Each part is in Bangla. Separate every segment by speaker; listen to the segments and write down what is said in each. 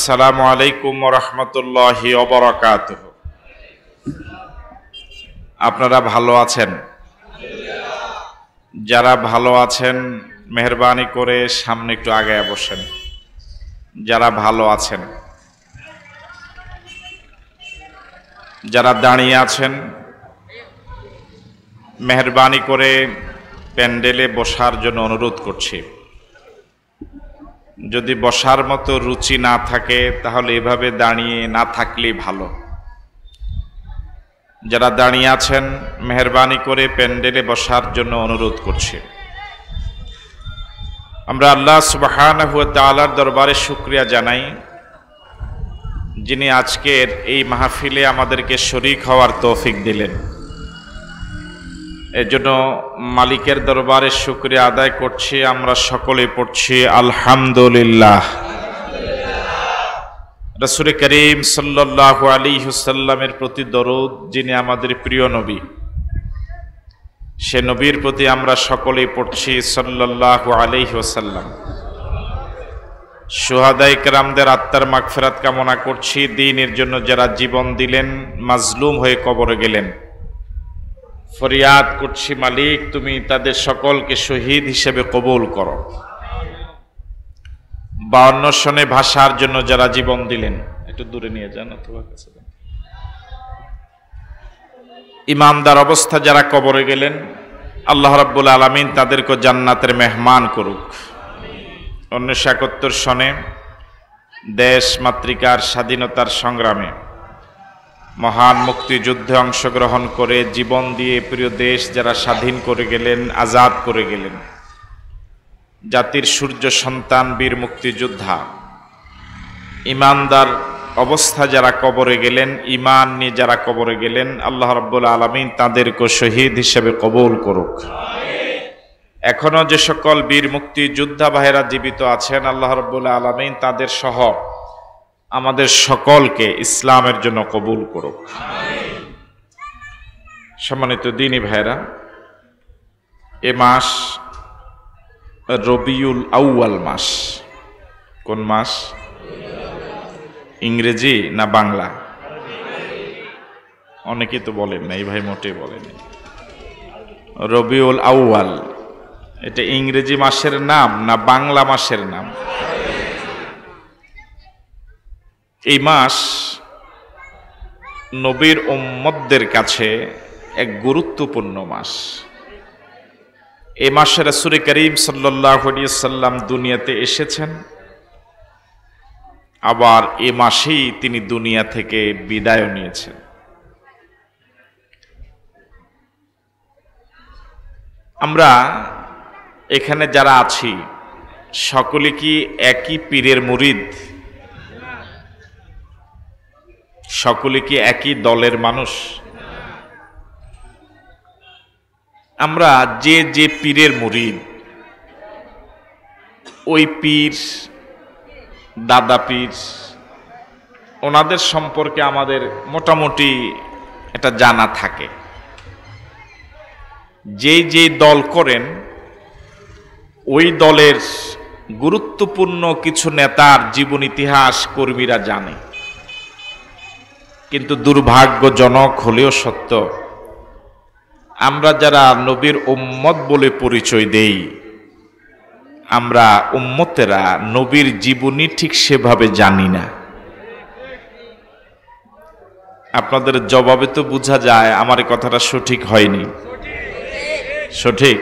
Speaker 1: আসসালামু আলাইকুম ওয়া রাহমাতুল্লাহি ওয়া বারাকাতুহু। আপনারা ভালো আছেন? যারা ভালো আছেন মেহেরবানি করে সামনে একটু আগায় বসেন। যারা ভালো আছেন, যারা দাঁড়িয়ে আছেন মেহেরবানি করে প্যান্ডেলে বসার জন্য অনুরোধ করছি। যদি বসার মতো রুচি না থাকে তাহলে এভাবে দাঁড়িয়ে না থাকলেই ভালো। যারা দাঁড়িয়ে আছেন মেহেরবানি করে প্যান্ডেলে বসার জন্য অনুরোধ করছি। আমরা আল্লাহ সুবহানাহু ওয়া তাআলার দরবারে শুকরিয়া জানাই, যিনি আজকের এই মাহফিলে আমাদেরকে শরীক হওয়ার তৌফিক দিলেন। এজন্য মালিকের দরবারে শুকরিয়া আদায় করছি। আমরা সকলে পড়ছি আলহামদুলিল্লাহ। রাসূল করিম সাল্লাল্লাহু আলাইহি ওয়াসাল্লামের প্রতি দরুদ, যিনি আমাদের প্রিয় নবী, সে নবীর প্রতি আমরা সকলেই পড়ছি সাল্লাল্লাহু আলাইহি ওয়াসাল্লাম। শুহাদায়ে কেরামদের আত্মার মাগফিরাত কামনা করছি। দ্বীনের জন্য যারা জীবন দিলেন, মাজলুম হয়ে কবরে গেলেন, ফরিয়াদ করছি মালিক তুমি তাদের সকলকে শহীদ হিসেবে কবুল করো। 52 সনে ভাষার জন্য যারা জীবন দিলেন, একটু দূরে নিয়ে যান অথবা কাছে যান। ইমানদার অবস্থা যারা কবরে গেলেন, আল্লাহ রাব্বুল আলামিন তাদেরকে জান্নাতের মেহমান করুক। 1971 সনে দেশ মাতৃকার স্বাধীনতার সংগ্রামে মহান মুক্তিযুদ্ধে অংশগ্রহণ করে জীবন দিয়ে প্রিয় দেশ যারা স্বাধীন করে গেলেন, আজাদ করে গেলেন, জাতির সূর্য সন্তান বীর মুক্তিযোদ্ধা ইমানদার অবস্থা যারা কবরে গেলেন, ঈমান নিয়ে যারা কবরে গেলেন, আল্লাহ রাব্বুল আলামিন তাদেরকে শহীদ হিসেবে কবুল করুক। এখনো যে সকল বীর মুক্তিযোদ্ধা ভাইরা জীবিত আছেন, আল্লাহ রাব্বুল আলামিন তাদের সহ আমাদের সকলকে ইসলামের জন্য কবুল করুক। সম্মানিত দ্বীনী ভাইরা, এ মাস রবিউল আউয়াল মাস। কোন মাস? ইংরেজি না বাংলা? অনেকেই তো বলেন না, এই ভাই মোটেই বলেন। রবিউল আউয়াল এটা ইংরেজি মাসের নাম না বাংলা মাসের নাম? এই মাস নবীর উম্মতদের কাছে এক গুরুত্বপূর্ণ মাস। এই মাসে রাসূল করিম সাল্লাল্লাহু আলাইহি ওয়াসাল্লাম দুনিয়াতে এসেছেন, আবার এই মাসেই তিনি দুনিয়া থেকে বিদায় নিয়েছেন। আমরা এখানে যারা আছি সকলে কি একই পীরের মুরিদ? সকলে কি একই দলের মানুষ? আমরা যে যে পীরের মুরিদ, ওই পীর, দাদা পীর, ওনাদের সম্পর্কে আমাদের মোটামুটি এটা জানা থাকে। যে যে দল করেন ওই দলের গুরুত্বপূর্ণ কিছু নেতার জীবন ইতিহাস কর্মীরা জানে। কিন্তু দুর্ভাগ্যজনক হলেও সত্য, আমরা যারা নবীর উম্মত বলে পরিচয় দেই, আমরা উম্মতেরা নবীর জীবনী ঠিক সেভাবে জানি না। আপনাদের জবাবে তো বোঝা যায় আমার এই কথাটা সঠিক হয়নি। সঠিক?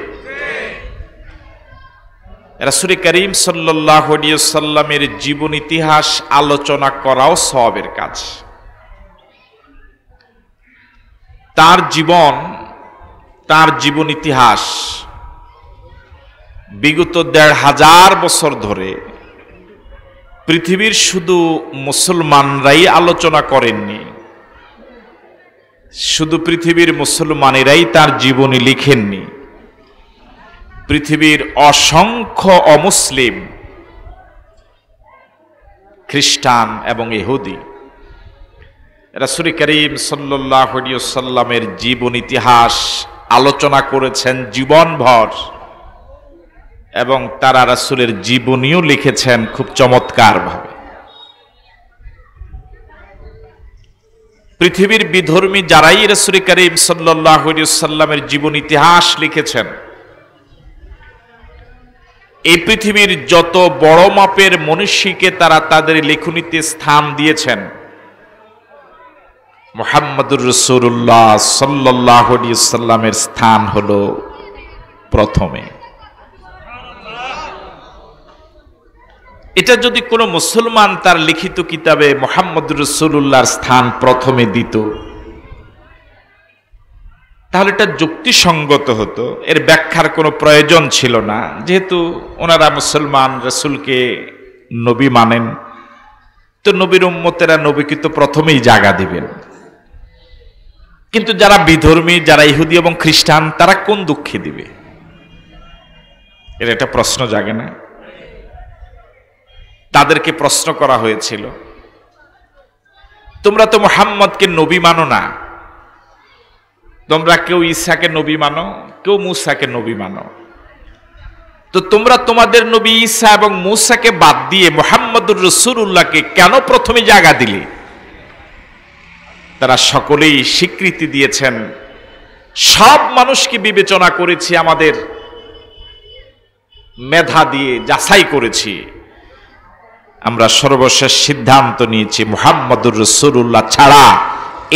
Speaker 1: রাসূল করিম সাল্লাল্লাহু আলাইহি ওয়াসাল্লামের জীবন ইতিহাস আলোচনা করাও সওয়াবের কাজ। তার জীবন ইতিহাস বিগত ১৫০০ বছর ধরে পৃথিবীর শুধু মুসলমানরাই আলোচনা করেননি, শুধু পৃথিবীর মুসলমানেরাই তার জীবনী লিখেননি। পৃথিবীর অসংখ্য অমুসলিম, খ্রিস্টান এবং ইহুদি রাসূল করিম সাল্লাল্লাহু আলাইহি ওয়াসাল্লামের জীবন ইতিহাস আলোচনা করেছেন জীবনভর, এবং তারা রাসূলের জীবনীও লিখেছেন খুব চমৎকারভাবে। পৃথিবীর বিধর্মী যারাই রাসূল করিম সাল্লাল্লাহু আলাইহি ওয়াসাল্লামের জীবন ইতিহাস লিখেছেন, এই পৃথিবীর যত বড় মাপের মনীষীকে তারা তাদের লেখনীতে স্থান দিয়েছেন, মুহাম্মদুর রাসূলুল্লাহ সাল্লাল্লাহু আলাইহি ওয়াসাল্লামের স্থান হলো প্রথমে। এটা যদি কোনো মুসলমান তার লিখিত কিতাবে মুহাম্মদুর রাসূলুল্লাহর স্থান প্রথমে দিত, তাহলে এটা যুক্তিসঙ্গত হতো, এর ব্যাখ্যার কোনো প্রয়োজন ছিল না। যেহেতু ওনারা মুসলমান, রাসূলকে নবী মানেন, তো নবীর উম্মতেরা নবীকে তো প্রথমেই জায়গা দিবেন। কিন্তু যারা বিধর্মী, যারা ইহুদি এবং খ্রিস্টান, তারা কোন দুঃখে দিবে? এর একটা প্রশ্ন জাগে না? তাদেরকে প্রশ্ন করা হয়েছিল, তোমরা তো মুহাম্মদকে নবী মানো না, তোমরা কেউ ঈসাকে নবী মানো, কেউ মূসাকে নবী মানো, তো তোমরা তোমাদের নবী ঈসা এবং মূসাকে বাদ দিয়ে মুহাম্মদুর রাসূলুল্লাহকে কেন প্রথমে জায়গা দিলে? তারা সকলেই স্বীকৃতি দিয়েছেন, সব মানুষকে বিবেচনা করেছি, আমাদের মেধা দিয়ে যাচাই করেছি, আমরা সর্বশেষ সিদ্ধান্ত নিয়েছি মুহাম্মদুর রাসূলুল্লাহ ছাড়া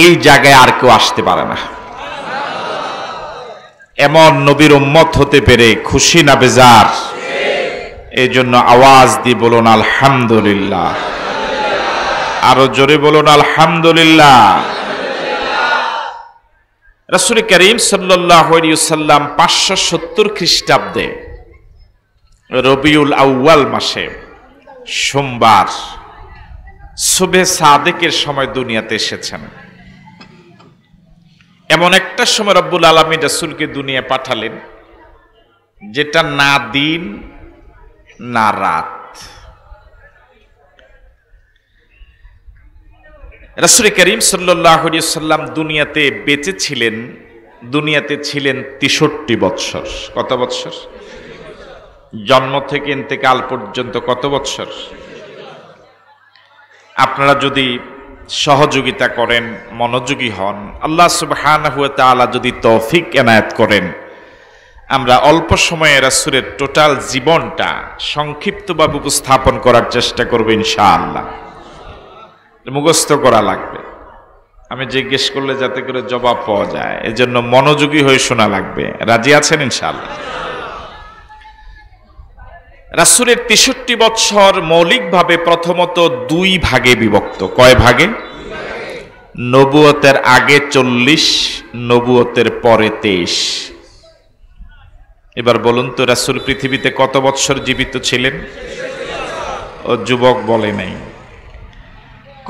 Speaker 1: এই জায়গায় আর কেউ আসতে পারে না। এমন নবীর উম্মত হতে পেরে খুশি না বেজার? এই জন্য আওয়াজ দিয়ে বলুন আলহামদুলিল্লাহ, আরো জোরে বলুন আলহামদুলিল্লাহ। রাসূল করিম সাল্লাল্লাহু আলাইহি ওয়াসাল্লাম 570 খ্রিস্টাব্দে রবিউল আউয়াল মাসে সোমবার সুবহে সাদেকের সময় দুনিয়াতে এসেছেন। এমন একটা সময় রব্বুল আলামিন রাসূলকে দুনিয়া পাঠালেন যেটা না দিন না রাত। রাসূল করিম সাল্লাল্লাহু আলাইহি ওয়াসাল্লাম দুনিয়াতে বেঁচে ছিলেন, দুনিয়াতে ছিলেন 63 বৎসর। কত বৎসর? জন্ম থেকে ইন্তেকাল পর্যন্ত কত বৎসর? আপনারা যদি সহযোগিতা করেন, মনোযোগী হন, আল্লাহ সুবহানাহু ওয়া তাআলা যদি তৌফিক এনায়েত করেন, আমরা অল্প সময়ে রাসূলের টোটাল জীবনটা সংক্ষিপ্তভাবে উপস্থাপন করার চেষ্টা করব ইনশাআল্লাহ। মুখস্থ করা লাগবে, আমি জিজ্ঞেস করলে যাতে করে জবাব পাওয়া যায়, এজন্য মনোযোগী হয়ে শোনা লাগবে। রাজি আছেন ইনশাআল্লাহ? রাসূলের 63 বৎসর মৌলিকভাবে প্রথমত 2 ভাগে বিভক্ত। কয় ভাগে? নবুয়তের আগে 40, নবুয়তের পরে 23। এবার বলুন তো রাসূল পৃথিবীতে কত বৎসর জীবিত ছিলেন? ও যুবক বলে নাই,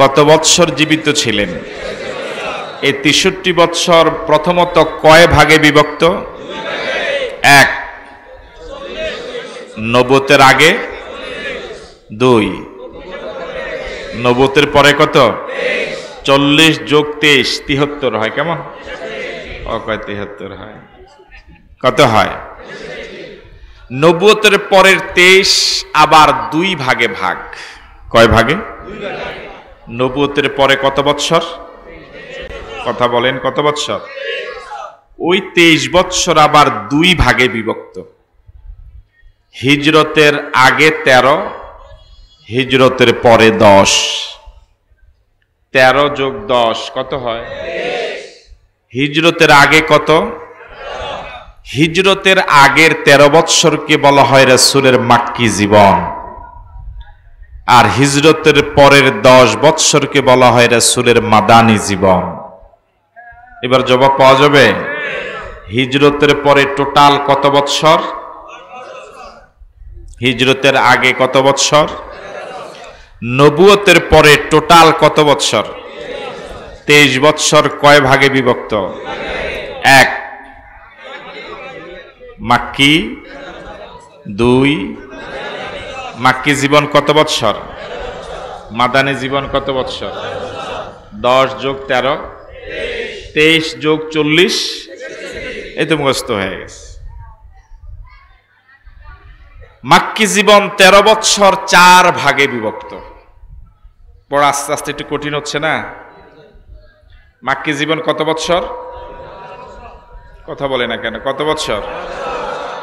Speaker 1: কত বৎসর জীবিত ছিলেন? এই 63 বৎসর প্রথমত কয় ভাগে বিভক্ত? 1, নবুয়তের আগে 2, নবুয়তের পরে কত? 40 যোগ 23 73 হয়। কেমন? ও কয় 73 হয়। কত হয়? নবুয়তের পরের 23 আবার 2 ভাগে ভাগ। কয় ভাগে? 2 ভাগে। নবুয়তের পরে কত বৎসর? কথা বলেন, কত বৎসর? ওই 23 বৎসর আবার 2 ভাগে বিভক্ত। হিজরতের আগে 13, হিজরতের পরে 10। 13 যোগ 10 কত হয়? হিজরতের আগে কত? হিজরতের আগের 13 বৎসরকে বলা হয় রাসূলের মাক্কি জীবন, আর হিজরতের পরের 10 বৎসরকে বলা হয় রাসূলের মাদানী জীবন। এবার জবাব পাওয়া যাবে? হিজরতের পরে টোটাল কত বৎসর? হিজরতের আগে কত বৎসর? নবুয়তের পরে টোটাল কত বৎসর? 23 বৎসর। কয় ভাগে বিভক্ত? 1 মাক্কি, 2 মাক্কি জীবন কত বৎসর? মাদানী জীবন কত বৎসর? 10 যোগ 13 23 যোগ 40, এই তো মুখস্থ হয়ে গেছে। মাক্কি জীবন 13 বৎসর 4 ভাগে বিভক্ত। পড়া আস্তে আস্তে একটু কঠিন হচ্ছে না? মাক্কি জীবন কত বৎসর? কথা বলে না কেন? কত বৎসর?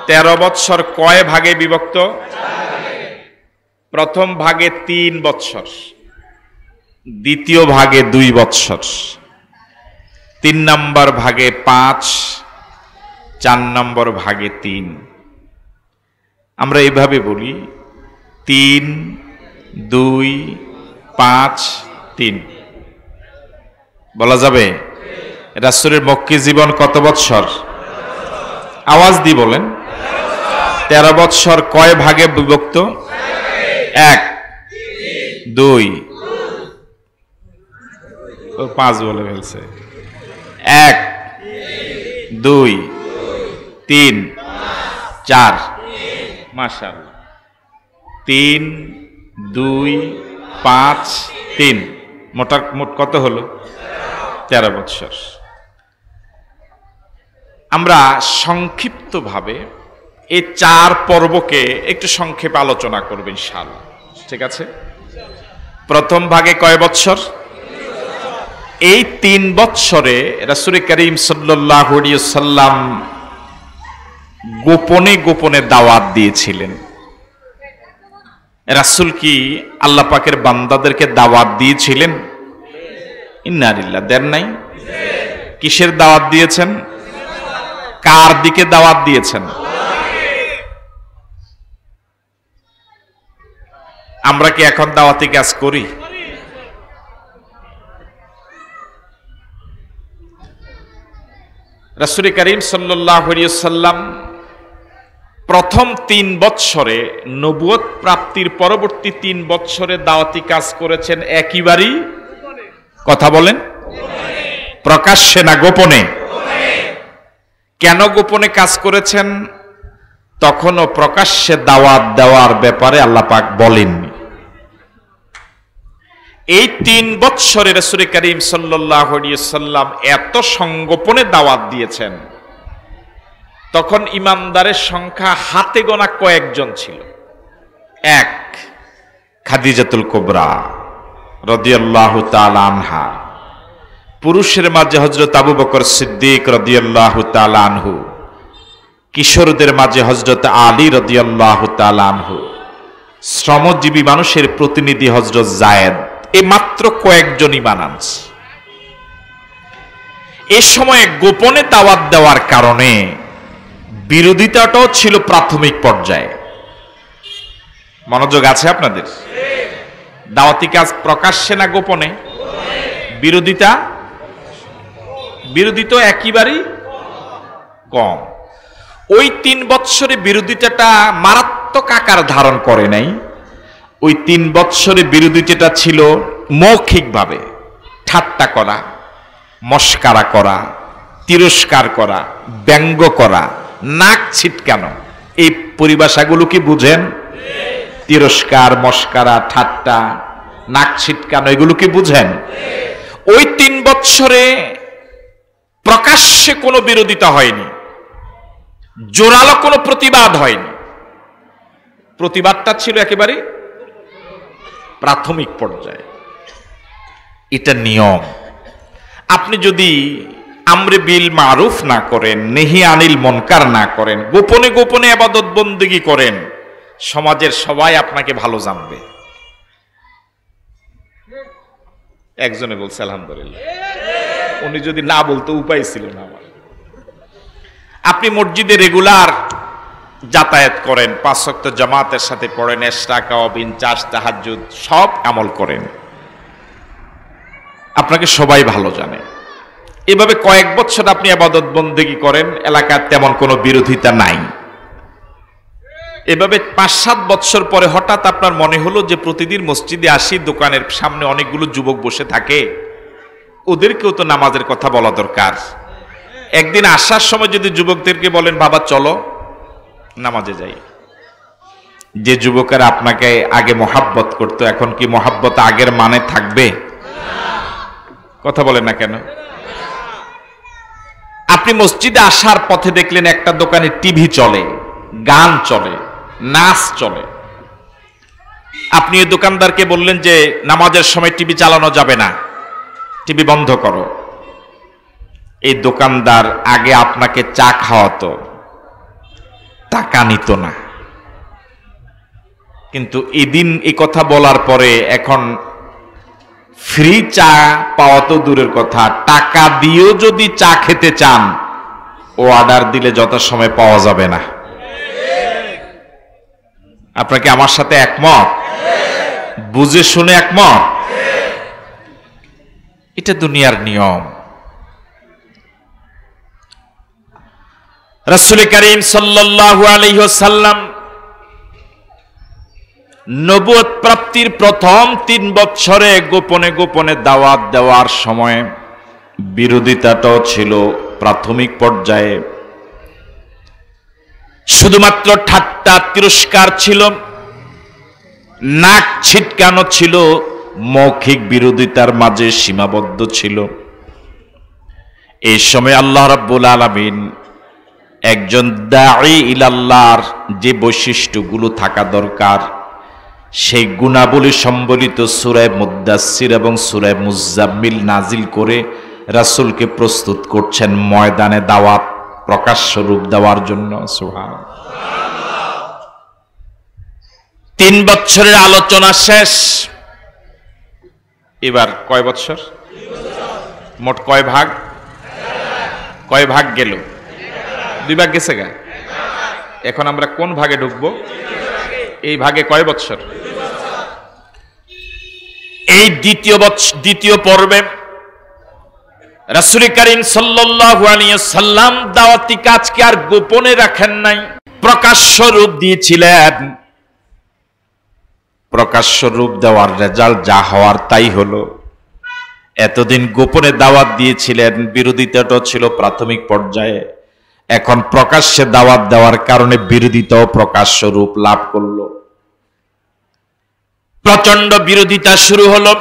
Speaker 1: 13 বৎসর। কয় ভাগে বিভক্ত? প্রথম ভাগে 3 বৎসর, দ্বিতীয় ভাগে 2 বৎসর, 3 নম্বর ভাগে 5, 4 নম্বর ভাগে 3। আমরা এইভাবে বলি 3, 2, 5, 3 বলা যাবে? রাসূলের মক্কি জীবন কত বৎসর? আওয়াজ দিয়ে বলেন। 13 বৎসর। কয় ভাগে বিভক্ত? 1, 2, 5 বলে ফেলছে। 1, 2, 3, 4। মাশাআল্লাহ। 3, 2, 5, 3 মোট কত হলো? 13 বৎসর। আমরা সংক্ষিপ্তভাবে এই 4 পর্বকে একটু সংক্ষেপে আলোচনা করব ইনশাআল্লাহ। ঠিক আছে? প্রথম ভাগে কয় বৎসর? এই 3 বৎসরে রাসূল করিম সাল্লাল্লাহু আলাইহি ওয়াসাল্লাম গোপনে গোপনে দাওয়াত দিয়েছিলেন। রাসূল কি আল্লাহ পাকের বান্দাদেরকে দাওয়াত দিয়েছিলেন? ইন্না লিল্লাহ। দেন নাই? কিসের দাওয়াত দিয়েছেন? কার দিকে দাওয়াত দিয়েছেন? আমরা কি এখন দাওয়াতি কাজ করি? রাসূল করিম সাল্লাল্লাহু আলাইহি ওয়াসাল্লাম প্রথম 3 বৎসরে, নবুয়ত প্রাপ্তির পরবর্তী 3 বৎসরে দাওয়াতি কাজ করেছেন একেবারেই, কথা বলেন, প্রকাশ্যে না গোপনে? কেন গোপনে কাজ করেছেন? তখনও প্রকাশ্যে দাওয়াত দেওয়ার ব্যাপারে আল্লাহ পাক বলেননি। এই 3 বৎসরে রাসূল করিম সাল্লাল্লাহু আলাইহি ওয়াসাল্লাম এত সংগোপনে দাওয়াত দিয়েছেন, তখন ইমানদারের সংখ্যা হাতে গোনা কয়েকজন ছিল। 1, খাদিজাতুল কুবরা রাদিয়াল্লাহু তাআলা আনহা। পুরুষের মাঝে হযরত আবু বকর সিদ্দিক রাদিয়াল্লাহু তাআলা আনহু। কিশোরদের মাঝে হযরত আলী রাদিয়াল্লাহু তাআলা আনহু। শ্রমজীবী মানুষের প্রতিনিধি হযরত যায়েদ। এই মাত্র কয়েকজন ঈমান আনছে। এই সময়ে গোপনে দাওয়াত দেওয়ার কারণে বিরোধিতাটাও ছিল প্রাথমিক পর্যায়ে। মনোযোগ আছে আপনাদের? দাওয়াতি কাজ প্রকাশ্যে না গোপনে? বিরোধিতা একেবারেই কম। ওই 3 বৎসরে বিরোধিতাটা মারাত্মক আকার ধারণ করে নাই। ওই 3 বৎসরে বিরোধিতাটা ছিল মৌখিকভাবে ঠাট্টা করা, মস্কারা করা, তিরস্কার করা, ব্যঙ্গ করা, নাক ছিটকানো। এই পরিভাষাগুলো কি বুঝেন? তিরস্কার, মস্কারা, ঠাট্টা, নাক ছিটকানো, এগুলো কি বুঝেন? ওই 3 বৎসরে প্রকাশ্যে কোনো বিরোধিতা হয়নি, জোরালো কোনো প্রতিবাদ হয়নি। প্রতিবাদটা ছিল একেবারে প্রাথমিক পর্যায়ে। এটা নিয়ম। আপনি যদি আমরে বিল মারুফ না করেন, নেহি আনিল মুনকার না করেন, গোপনে গোপনে ইবাদত বন্দেগী করেন, সমাজের সবাই আপনাকে ভালো জানবে। একজনে বলছে আলহামদুলিল্লাহ। উনি যদি না বলতো উপায় ছিল না আমার। আপনি মসজিদে রেগুলার যাতায়াত করেন, 5 ওয়াক্ত জামাতের সাথে পড়েন, ইশরাক, আওয়াবিন, চাষ, তাহাজ্জুদ সব আমল করেন, আপনাকে সবাই ভালো জানে। এভাবে কয়েক বছর আপনি ইবাদত বন্দেগী করেন, এলাকার তেমন কোনো বিরোধিতা নাই। এভাবে 5-7 বছর পরে হঠাৎ আপনার মনে হলো যে প্রতিদিন মসজিদে আসি, দোকানের সামনে অনেকগুলো যুবক বসে থাকে, ওদেরকেও তো নামাজের কথা বলা দরকার। একদিন আসার সময় যদি যুবকদেরকে বলেন, বাবা চলো নামাজে যাই, যে যুবকেরা আপনাকে আগে মহাব্বত করতো, এখন কি মহাব্বত আগের মানে থাকবে? কথা বলেন না কেন? আপনি মসজিদে আসার পথে দেখলেন একটা দোকানে টিভি চলে, গান চলে, নাচ চলে। আপনি এই দোকানদারকে বললেন যে নামাজের সময় টিভি চালানো যাবে না, টিভি বন্ধ করো। এই দোকানদার আগে আপনাকে চা খাওয়াতো, টাকা নিত না, কিন্তু এদিন এই কথা বলার পরে এখন ফ্রি চা পাওয়া তো দূরের কথা, টাকা দিয়েও যদি চা খেতে চান ও অর্ডার দিলে যথাসময়ে পাওয়া যাবে না। আপনারা কি আমার সাথে একমত? বুঝে শুনে একমত? এটা দুনিয়ার নিয়ম। রাসূল করিম সাল্লাল্লাহু আলাইহি ওয়াসাল্লাম নবুয়ত প্রাপ্তির প্রথম 3 বছরে গোপনে গোপনে দাওয়াত দেওয়ার সময় বিরোধিতাটাও ছিল প্রাথমিক পর্যায়ে। শুধুমাত্র ঠাট্টা তিরস্কার ছিল, নাক ছিটকানো ছিল, মৌখিক বিরোধিতার মাঝে সীমাবদ্ধ ছিল। এই সময় আল্লাহ রাব্বুল আলামিন একজন দাঈ ইলাল্লাহর যে বৈশিষ্ট্যগুলো থাকা দরকার সেই গুণাবলী সম্বলিত সূরা মুদ্দাসসির এবং সূরা মুজাম্মিল নাজিল করে রাসূলকে প্রস্তুত করছেন ময়দানে দাওয়াত প্রকাশ্য রূপ দেওয়ার জন্য। সুবহানাল্লাহ। 3 বছরের আলোচনা শেষ। এবার কয় বছর? মোট কয় ভাগ? কয় ভাগ গেল? 2 ভাগ গেছে গা। এখন আমরা কোন ভাগে ঢুকবো? এই ভাগে কয় বছর? এই দ্বিতীয় পর্বে রাসূল করিম সাল্লাল্লাহু আলাইহি ওয়াসাল্লাম দাওয়াতি কাজকে আর গোপনে রাখেন নাই, প্রকাশ্য রূপ দিয়েছিলেন। প্রকাশ্য রূপ দেওয়ার রেজাল্ট যা হওয়ার তাই হলো। এতদিন গোপনে দাওয়াত দিয়েছিলেন, বিরোধিতাটা ছিল প্রাথমিক পর্যায়ে, এখন প্রকাশ্যে দাওয়াত দেওয়ার কারণে বিরোধিতাও প্রকাশ্য রূপ লাভ করলো। প্রচন্ড বিরোধিতা শুরু হলো।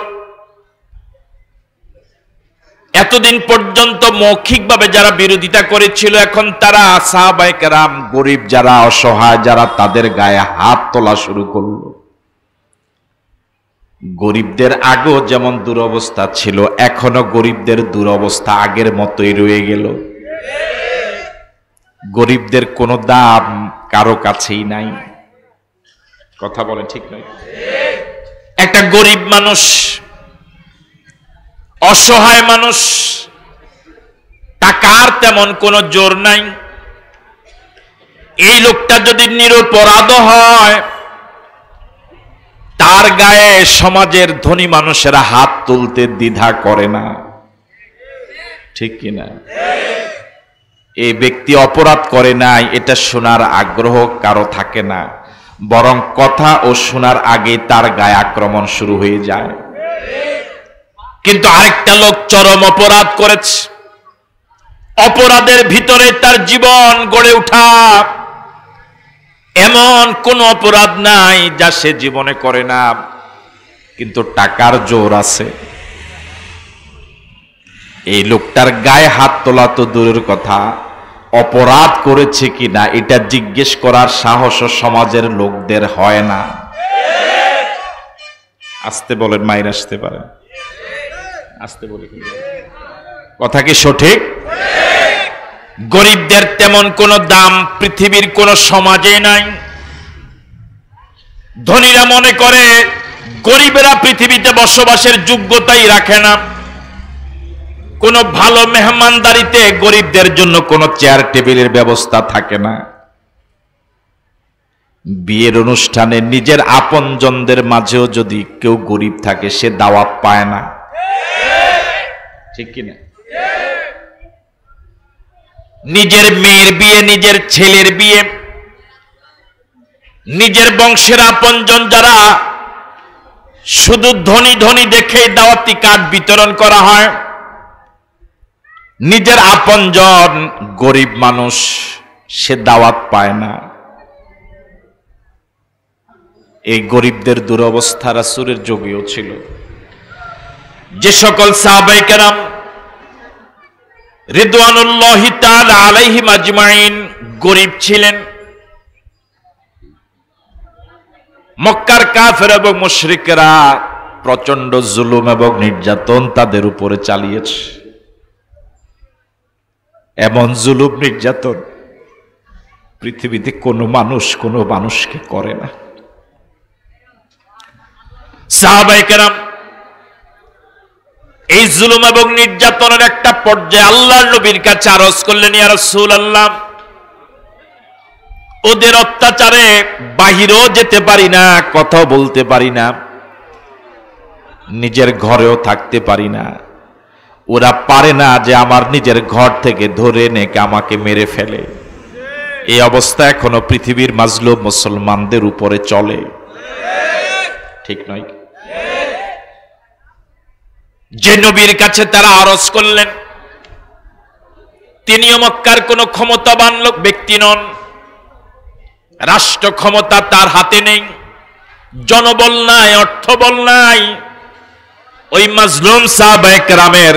Speaker 1: এতদিন পর্যন্ত মৌখিকভাবে যারা বিরোধিতা করেছিল, এখন তারা সাহাবায়ে কেরাম, গরিব যারা, অসহায় যারা, তাদের গায়ে হাত তোলা শুরু করলো। গরিবদের আগেও যেমন দুরবস্থা ছিল, এখনো গরিবদের দুরবস্থা আগের মতোই রয়ে গেল। গরিবদের কোনো দাম কারো কাছেই নাই। কথা বলে ঠিক নয়? একটা গরিব মানুষ, অসহায় মানুষ, টাকার তেমন কোনো জোর নাই। এই লোকটা যদি নিরপরাধ হয়, তার গায়ে সমাজের ধনী মানুষেরা হাত তুলতে দ্বিধা করে না। ঠিক কিনা? এই ব্যক্তি অপরাধ করে নাই, এটা শোনার আগ্রহ কারো থাকে না, বরং কথা ও শোনার আগে তার গায়ে আক্রমণ শুরু হয়ে যায়। কিন্তু আরেকটা লোক চরম অপরাধ করেছে, অপরাধের ভিতরে তার জীবন গড়ে ওঠা, এমন কোন অপরাধ নাই যা সে জীবনে করে না, কিন্তু টাকার জোর আছে। এই লোকটার গায়ে হাত তোলা তো দূরের কথা, অপরাধ করেছে কিনা এটা জিজ্ঞেস করার সাহস সমাজের লোকদের হয় না। আসতে বলেন, মাইর আসতে পারে, আসতে বলে। কথা কি সঠিক? গরিবদের তেমন কোন দাম পৃথিবীর কোন সমাজে নাই। ধনীরা মনে করে গরিবেরা পৃথিবীতে বসবাসের যোগ্যতাই রাখে না। কোন ভালো মেহমানদারিতে গরিবদের জন্য কোনো চেয়ার টেবিলের ব্যবস্থা থাকে না। বিয়ের অনুষ্ঠানে নিজের আপনজনদের মাঝেও যদি কেউ গরিব থাকে, সে দাওয়াত পায় না। ঠিক কিনা? নিজের মেয়ের বিয়ে, নিজের ছেলের বিয়ে, নিজের বংশের আপনজন যারা, শুধু ধনী ধনী দেখেই দাওয়াতি কার্ড বিতরণ করা হয়। নিজের আপনজন গরিব মানুষ, সে দাওয়াত পায় না। এই গরিবদের দুরবস্থা রাসূলের যুগেও ছিল। যে সকল সাহাবায়ে কেরাম রিদওয়ানুল্লাহি তাআলা আলাইহিম আজমাইন গরিব ছিলেন, মক্কার কাফের এবং মুশরিকরা প্রচন্ড জুলুম এবং নির্যাতন তাদের উপরে চালিয়েছে। এমন জুলুম নির্যাতন পৃথিবীতে কোনো মানুষকে করে না। সাহাবায়ে কেরাম এই জুলুম এবং নির্যাতনের একটা পর্যায়ে আল্লাহর নবীর কাছে আরজ করলেন, ইয়া রাসূলুল্লাহ, ওদের অত্যাচারে বাহিরেও যেতে পারি না, কথাও বলতে পারি না, নিজের ঘরেও থাকতে পারি না। ওরা পারে না যে আমার নিজের ঘর থেকে ধরে এনে আমাকে মেরে ফেলে। এই অবস্থা এখনো পৃথিবীর মাজলুম মুসলমানদের উপরে চলে, ঠিক নয়? যে নবীর কাছে তারা আরজ করলেন, তিনিও মক্কার কোন ক্ষমতাবান লোক ব্যক্তি নন, রাষ্ট্র ক্ষমতা তার হাতে নেই, জনবল নাই, অর্থবল নাই। ওই মাজলুম সাহাবায়ে কেরামের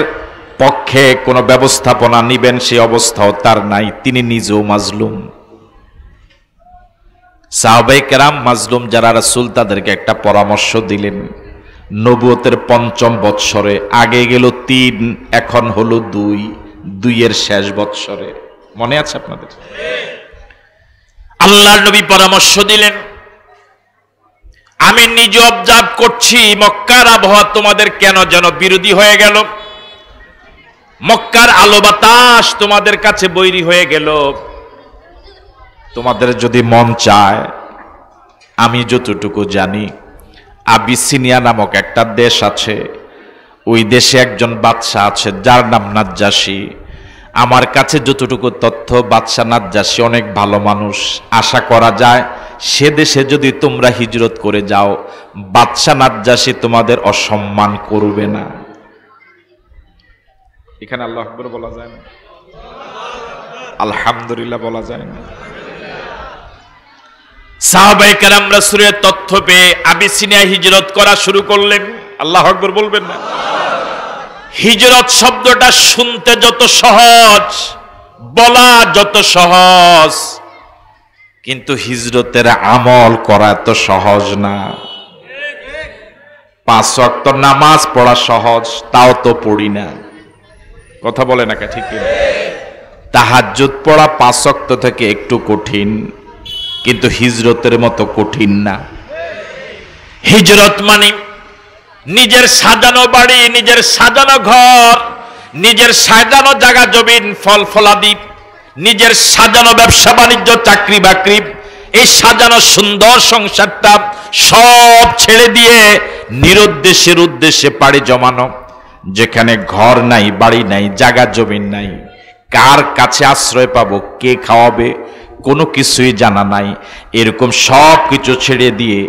Speaker 1: পক্ষে কোনো ব্যবস্থাপনা নিবেন সে অবস্থাও তার নাই, তিনি নিজেও মাজলুম। সাহাবায়ে কেরাম মাজলুম যারা, রাসূল তাদেরকে একটা পরামর্শ দিলেন। নবুয়তের ৫ম বৎসরে, আগে গেল ৩, এখন হলো ২ এর শেষ বৎসরে, মনে আছে আপনাদের? আল্লাহর নবী পরামর্শ দিলেন, আমি নিজে অবজার্ভ করছি মক্কার আবহাওয়া তোমাদের কেন যেন বিরোধী হয়ে গেল, মক্কার আলো বাতাস তোমাদের কাছে বৈরী হয়ে গেল। তোমাদের যদি মন চায়, আমি যতটুকু জানি আবিসিনিয়া নামক একটা দেশ আছে, ওই দেশে একজন বাদশা আছে যার নাম নাজ্জাশী। আমার কাছে যতটুকু তথ্য, বাদশা নাজ্জাশী অনেক ভালো মানুষ। আশা করা যায় সে দেশে যদি তোমরা হিজরত করে যাও, বাদশা নাজ্জাশী তোমাদের অসম্মান করবে না। এখানে আল্লাহু আকবার বলা যায় না? আলহামদুলিল্লাহ বলা যায় না? সাহাবায়ে কেরাম রাসূলের তথ্য পেয়ে আবিসিনিয়া হিজরত করা শুরু করলেন। আল্লাহু আকবার বলবেন না? হিজরত শব্দটা শুনতে যত সহজ, বলা যত সহজ, কিন্তু হিজরতের আমল করা এত সহজ না। 5 ওয়াক্ত নামাজ পড়া সহজ, তাও তো পড়ি না, কথা বলে না, ঠিক কিনা? তাহাজ্জুদ পড়া 5 ওয়াক্ত থেকে একটু কঠিন, কিন্তু হিজরতের মতো কঠিন না। হিজরত মানে নিজের সাজানো বাড়ি, নিজের সাজানো ঘর, নিজের সাজানো জায়গা জমিন, ফল ফলাদি, নিজের সাজানো ব্যবসা বাণিজ্য, চাকরি বাকরি, এই সাজানো সুন্দর সংসারটা সব ছেড়ে দিয়ে নিরুদ্দেশের উদ্দেশ্যে পাড়ি জমানো, যেখানে ঘর নাই, বাড়ি নাই, জায়গা জমিন নাই, কার কাছে আশ্রয় পাবো, কে খাওয়াবে, কোনো কিছুই জানা নাই। এরকম সব কিছু ছেড়ে দিয়ে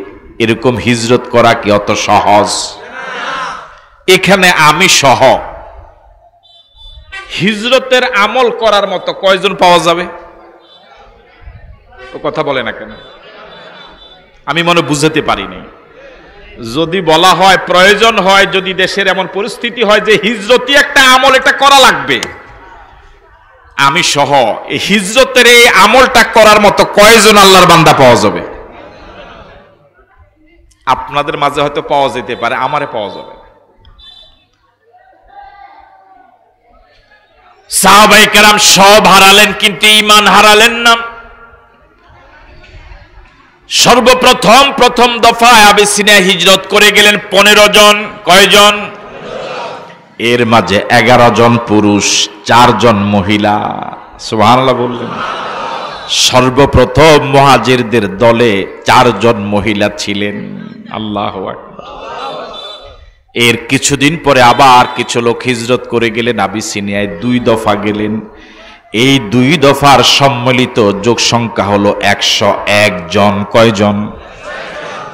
Speaker 1: এরকম হিজরত করা কি অত সহজ? এখানে আমি সহ হিজরতের আমল করার মতো কয়জন পাওয়া যাবে? তো কথা বলে না কেন? আমি মনে বুঝাতে পারিনি। যদি বলা হয়, প্রয়োজন হয়, যদি দেশের এমন পরিস্থিতি হয় যে হিজরতি একটা আমল, এটা করা লাগবে, আমি সহ এই হিজরতের এই আমলটা করার মতো কয়জন আল্লাহর বান্দা পাওয়া যাবে? আপনাদের মাঝে হয়তো পাওয়া যেতে পারে, আমারে পাওয়া যাবে। সাহাবায়ে কেরাম সব হারালেন, কিন্তু ঈমান হারালেন না। প্রথম দফায় আবিসিনিয়া হিজরত করে গেলেন 15 জন। কয়জন? এর মাঝে 11 জন পুরুষ, 4 জন মহিলা। সুবহানাল্লাহ বললেন? সর্বপ্রথম মুহাজিরদের দলে 4 জন মহিলা ছিলেন। আল্লাহু আকবার। এর কিছুদিন পরে আবার কিছু লোক হিজরত করে গেলেন আবিসিনিয়ায়, 2 দফা গেলেন। এই 2 দফার সম্মিলিত যোগ সংখ্যা হলো 101 জন। কয়জন?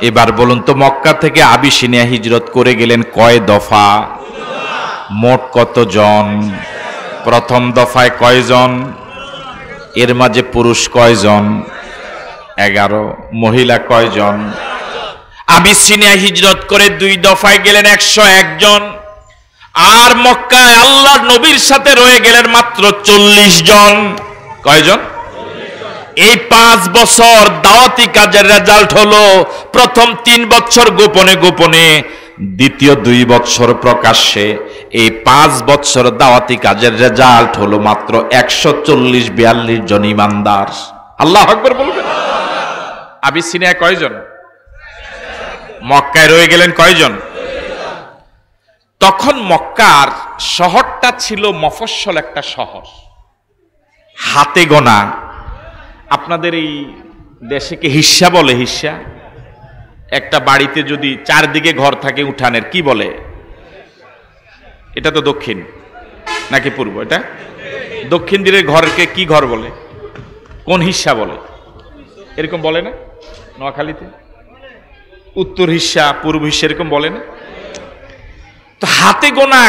Speaker 1: এবার বলুন তো, মক্কা থেকে আবিসিনিয়া হিজরত করে গেলেন কয় দফা? মোট কত জন? প্রথম দফায় কয়জন? এর মাঝে পুরুষ কয়জন? 11। মহিলা কয়জন? আবিসিনিয়া হিজরত করে 2 দফায় গেলেন 101 জন। আর মক্কায় আল্লাহর নবীর সাথে রয়ে গেলেন মাত্র 40 জন। কয়জন? এই 5 বছর দাওয়াতি কাজের রেজাল্ট হলো, প্রথম 3 বছর গোপনে গোপনে দ্বিতীয় 2 বছর প্রকাশ্যে, এই 5 বছর দাওয়াতি কাজের রেজাল্ট হলো মাত্র 140-42 জন ইমানদার। আল্লাহু আকবার বলবেন। আবিসিনিয়ায় কয়জন? মক্কায় রয়ে গেলেন কয়জন? তখন মক্কার শহরটা ছিল মফস্বল একটা শহর, হাতে গোনা। আপনাদের এই দেশে কি হিস্সা বলে? হিস্সা একটা বাড়িতে যদি 4 দিকে ঘর থাকে উঠানের, কি বলে? এটা তো দক্ষিণ নাকি পূর্ব? এটা দক্ষিণ দিকের ঘরকে কি ঘর বলে? কোন হিস্সা বলে? এরকম বলে না নোয়াখালীতে? উত্তর হিস্সা, পূর্ব হিস্সা এরকম বলে না? তো হাতে গোনা